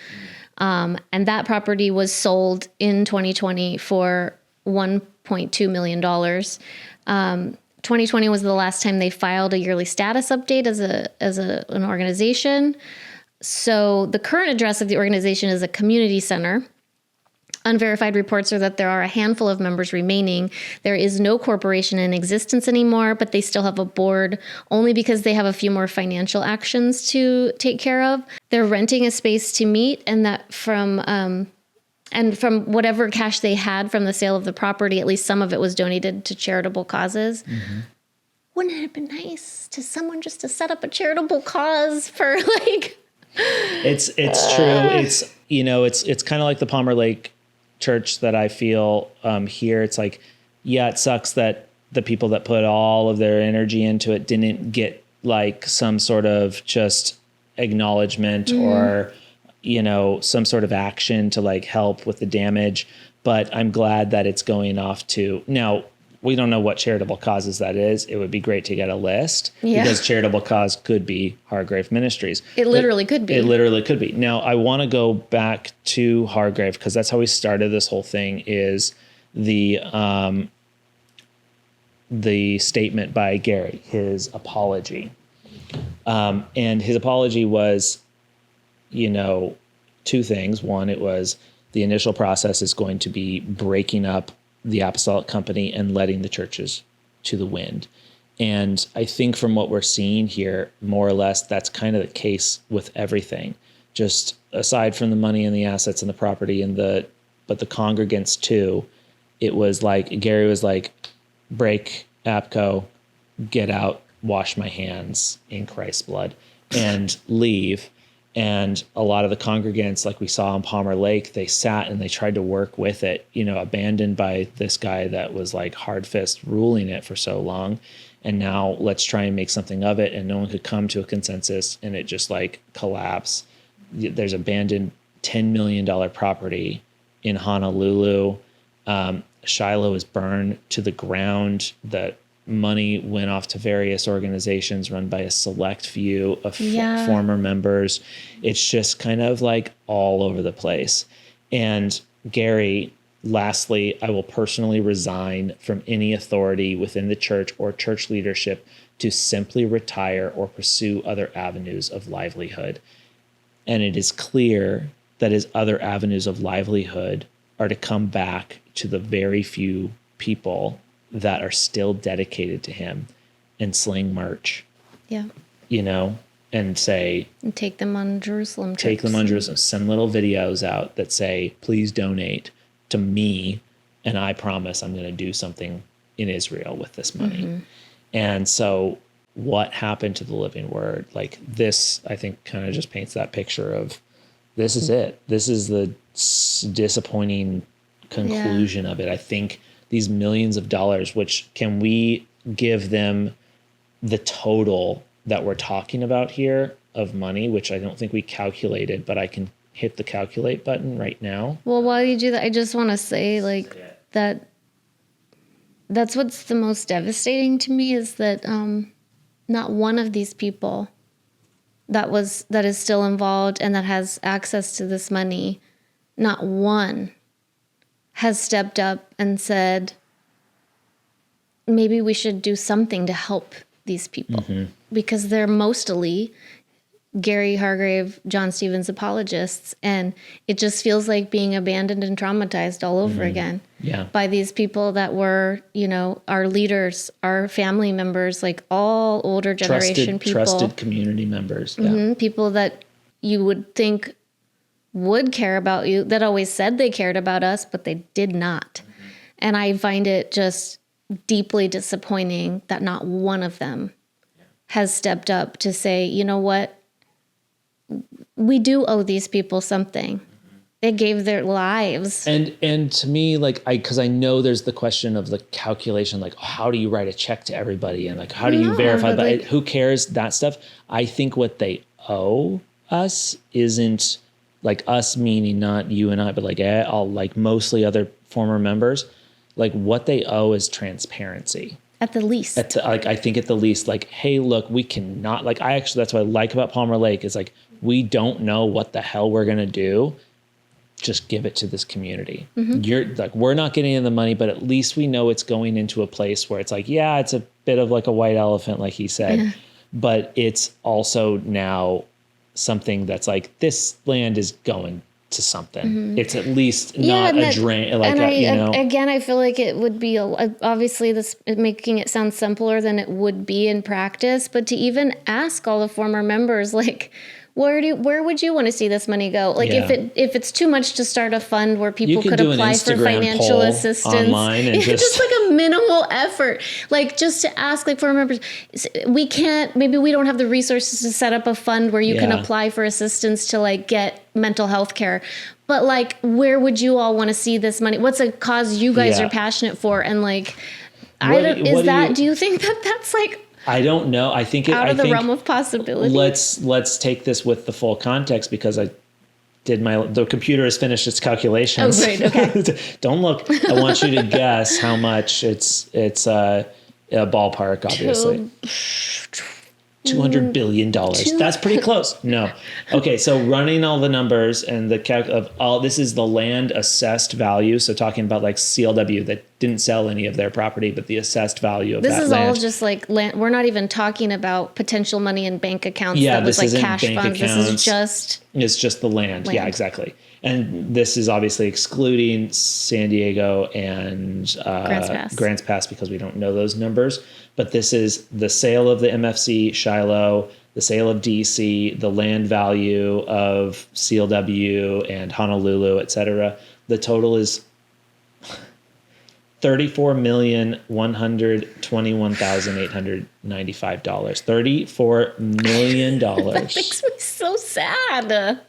And that property was sold in 2020 for $1.2 million. 2020 was the last time they filed a yearly status update as an organization. So the current address of the organization is a community center. Unverified reports are that there are a handful of members remaining. There is no corporation in existence anymore, but they still have a board only because they have a few more financial actions to take care of. They're renting a space to meet, and that from whatever cash they had from the sale of the property, at least some of it was donated to charitable causes. Wouldn't it have been nice to someone just to set up a charitable cause for like... It's true. It's kind of like the Palmer Lake Church that I feel here. It's like, it sucks that the people that put all of their energy into it didn't get like some sort of just acknowledgement or, some sort of action to like help with the damage. But I'm glad that it's going off to now. We don't know what charitable causes that is. It would be great to get a list because charitable cause could be Hargrave Ministries. It literally could be. It literally could be. Now, I want to go back to Hargrave because that's how we started this whole thing, is the statement by Gary, his apology. And his apology was, 2 things. One, it was the initial process is going to be breaking up the apostolic company and letting the churches to the wind. And I think from what we're seeing here, more or less, that's kind of the case with everything. Just aside from the money and the assets and the property but the congregants too, it was like, Gary was like, break APCO, get out, wash my hands in Christ's blood, and leave. And a lot of the congregants, like we saw in Palmer Lake, they sat and they tried to work with it, abandoned by this guy that was like hard fist ruling it for so long. And now let's try and make something of it. And no one could come to a consensus, and it just like collapsed. There's abandoned $10 million property in Honolulu. Shiloh is burned to the ground. The money went off to various organizations run by a select few of former members. It's just kind of like all over the place. And Gary, lastly, I will personally resign from any authority within the church or church leadership to simply retire or pursue other avenues of livelihood. And it is clear that his other avenues of livelihood are to come back to the very few people that are still dedicated to him and sling merch. Yeah. and say, And take them on Jerusalem trips. take them on Jerusalem, send little videos out that say, please donate to me, and I promise I'm going to do something in Israel with this money. Mm-hmm. And so what happened to the Living Word? Like this, I think, kind of just paints that picture of this is it. This is the disappointing conclusion of it. I think these millions of dollars, which can we give them the total that we're talking about here of money, which I don't think we calculated, but I can hit the calculate button right now. Well, while you do that, I just want to say like that's what's the most devastating to me is that not one of these people that is still involved and that has access to this money, not one has stepped up and said, maybe we should do something to help these people. Because they're mostly Gary Hargrave, John Stevens apologists, and it just feels like being abandoned and traumatized all over again by these people that were, our leaders, our family members, like all older generation people. Trusted community members. People that you would think would care about you, that always said they cared about us, but they did not. And I find it just deeply disappointing that not one of them has stepped up to say, you know what? We do owe these people something. They gave their lives. And to me, like, because I know there's the question of the calculation, like, how do you write a check to everybody? And like, how do you verify? But who cares? That stuff. I think what they owe us isn't like us, meaning not you and I, but like all like mostly other former members. Like what they owe is transparency. At the least. I think at the least, like, hey, look, we cannot, like, that's what I like about Palmer Lake is like, we don't know what the hell we're going to do. Just give it to this community. You're like, we're not getting in the money, but at least we know it's going into a place where it's like, yeah, it's a bit of like a white elephant, like he said, but it's also now something that's like, this land is going to something. It's at least not a drain. Like, again, I feel like it would be obviously making it sound simpler than it would be in practice. But to even ask all the former members, like, where would you want to see this money go? Like, if it's too much to start a fund where people could apply for financial assistance, online and just like a minimal effort, like just to ask like former members, maybe we don't have the resources to set up a fund where you can apply for assistance to like get mental health care. But like, where would you all want to see this money? What's a cause you guys are passionate for? And like, do you think that that's like, I don't know. I think out of the realm of possibility. Let's take this with the full context because the computer has finished its calculations. Oh, great. Okay. Don't look. I want you to guess how much it's a ballpark, obviously. $200 billion. That's pretty close. No. Okay. So running all the numbers and the calc of all, this is the land assessed value. So talking about like CLW that didn't sell any of their property, but the assessed value of that land. This is all just like land. We're not even talking about potential money in bank accounts. Yeah. That was this like isn't cash bank funds. Accounts. It's just the land. Yeah, exactly. And this is obviously excluding San Diego and Grants Pass because we don't know those numbers. But this is the sale of the MFC Shiloh, the sale of DC, the land value of CLW and Honolulu, et cetera. The total is $34,121,895. $34 million. That makes me so sad.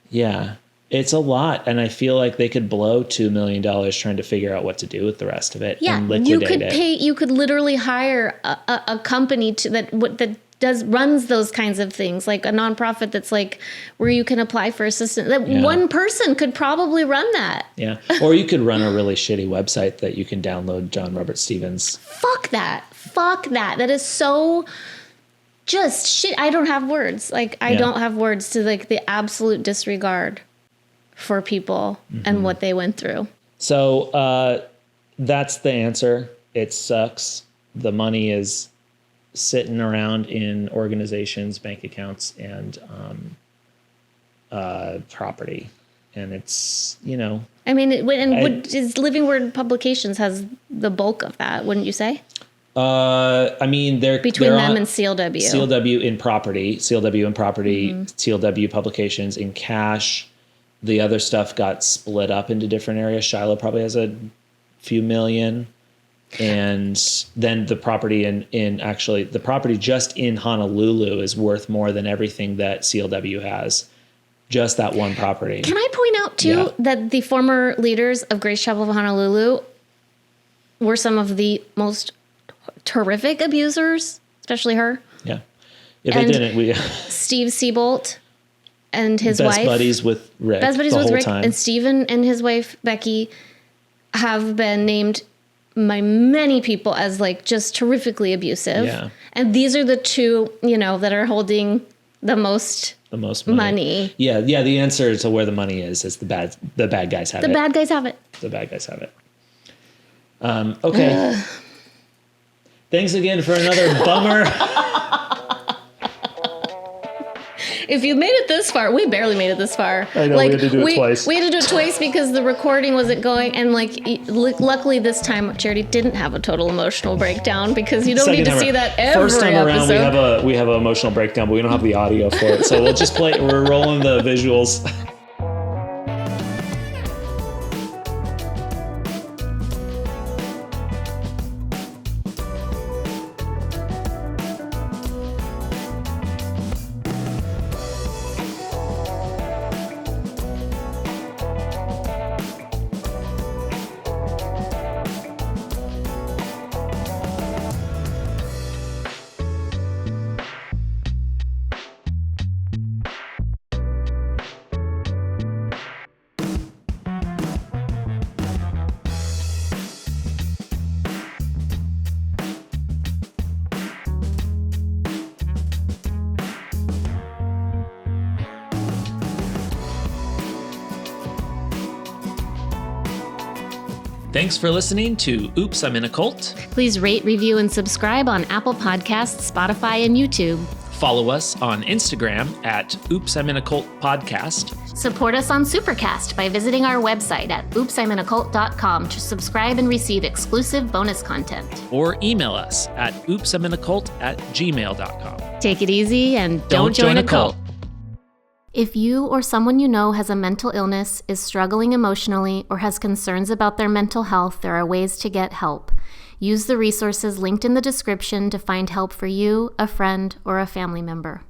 Yeah, it's a lot. And I feel like they could blow $2 million trying to figure out what to do with the rest of it and liquidate it. You could literally hire a company that runs those kinds of things, like a nonprofit that's like where you can apply for assistance. One person could probably run that. Yeah. Or you could run a really shitty website that you can download John Robert Stevens. Fuck that. That is so just shit. I don't have words. Like I don't have words to like the absolute disregard for people and what they went through. So that's the answer. It sucks. The money is sitting around in organizations, bank accounts, and property. And it's, I mean, Living Word Publications has the bulk of that, wouldn't you say? I mean, between they're them and CLW. CLW in property, CLW publications in cash. The other stuff got split up into different areas. Shiloh probably has a few million. And then the property the property just in Honolulu is worth more than everything that CLW has. Just that one property. Can I point out too that the former leaders of Grace Chapel of Honolulu were some of the most terrific abusers, especially her. Yeah. If they didn't, we Steve Seabolt and his best wife. buddies with Rick. Best buddies the with whole Rick. time. And Steven and his wife, Becky, have been named by many people as like just terrifically abusive. Yeah. And these are the two, that are holding the most money. Yeah. The answer to where the money is the bad guys have it. The bad guys have it. The bad guys have it. Okay. Thanks again for another bummer. If you made it this far, we barely made it this far. I know, we had to do it twice. We had to do it twice because the recording wasn't going, and luckily this time Charity didn't have a total emotional breakdown because you don't need to see that every First time episode. around, we have an emotional breakdown, but we don't have the audio for it, so we'll just play. We're rolling the visuals. Thanks for listening to Oops, I'm in a Cult. Please rate, review, and subscribe on Apple Podcasts, Spotify, and YouTube. Follow us on Instagram at Oops, I'm in a Cult Podcast. Support us on Supercast by visiting our website at oopsiminacult.com to subscribe and receive exclusive bonus content. Or email us at oopsiminacult@gmail.com. Take it easy and don't join a cult. If you or someone you know has a mental illness, is struggling emotionally, or has concerns about their mental health, there are ways to get help. Use the resources linked in the description to find help for you, a friend, or a family member.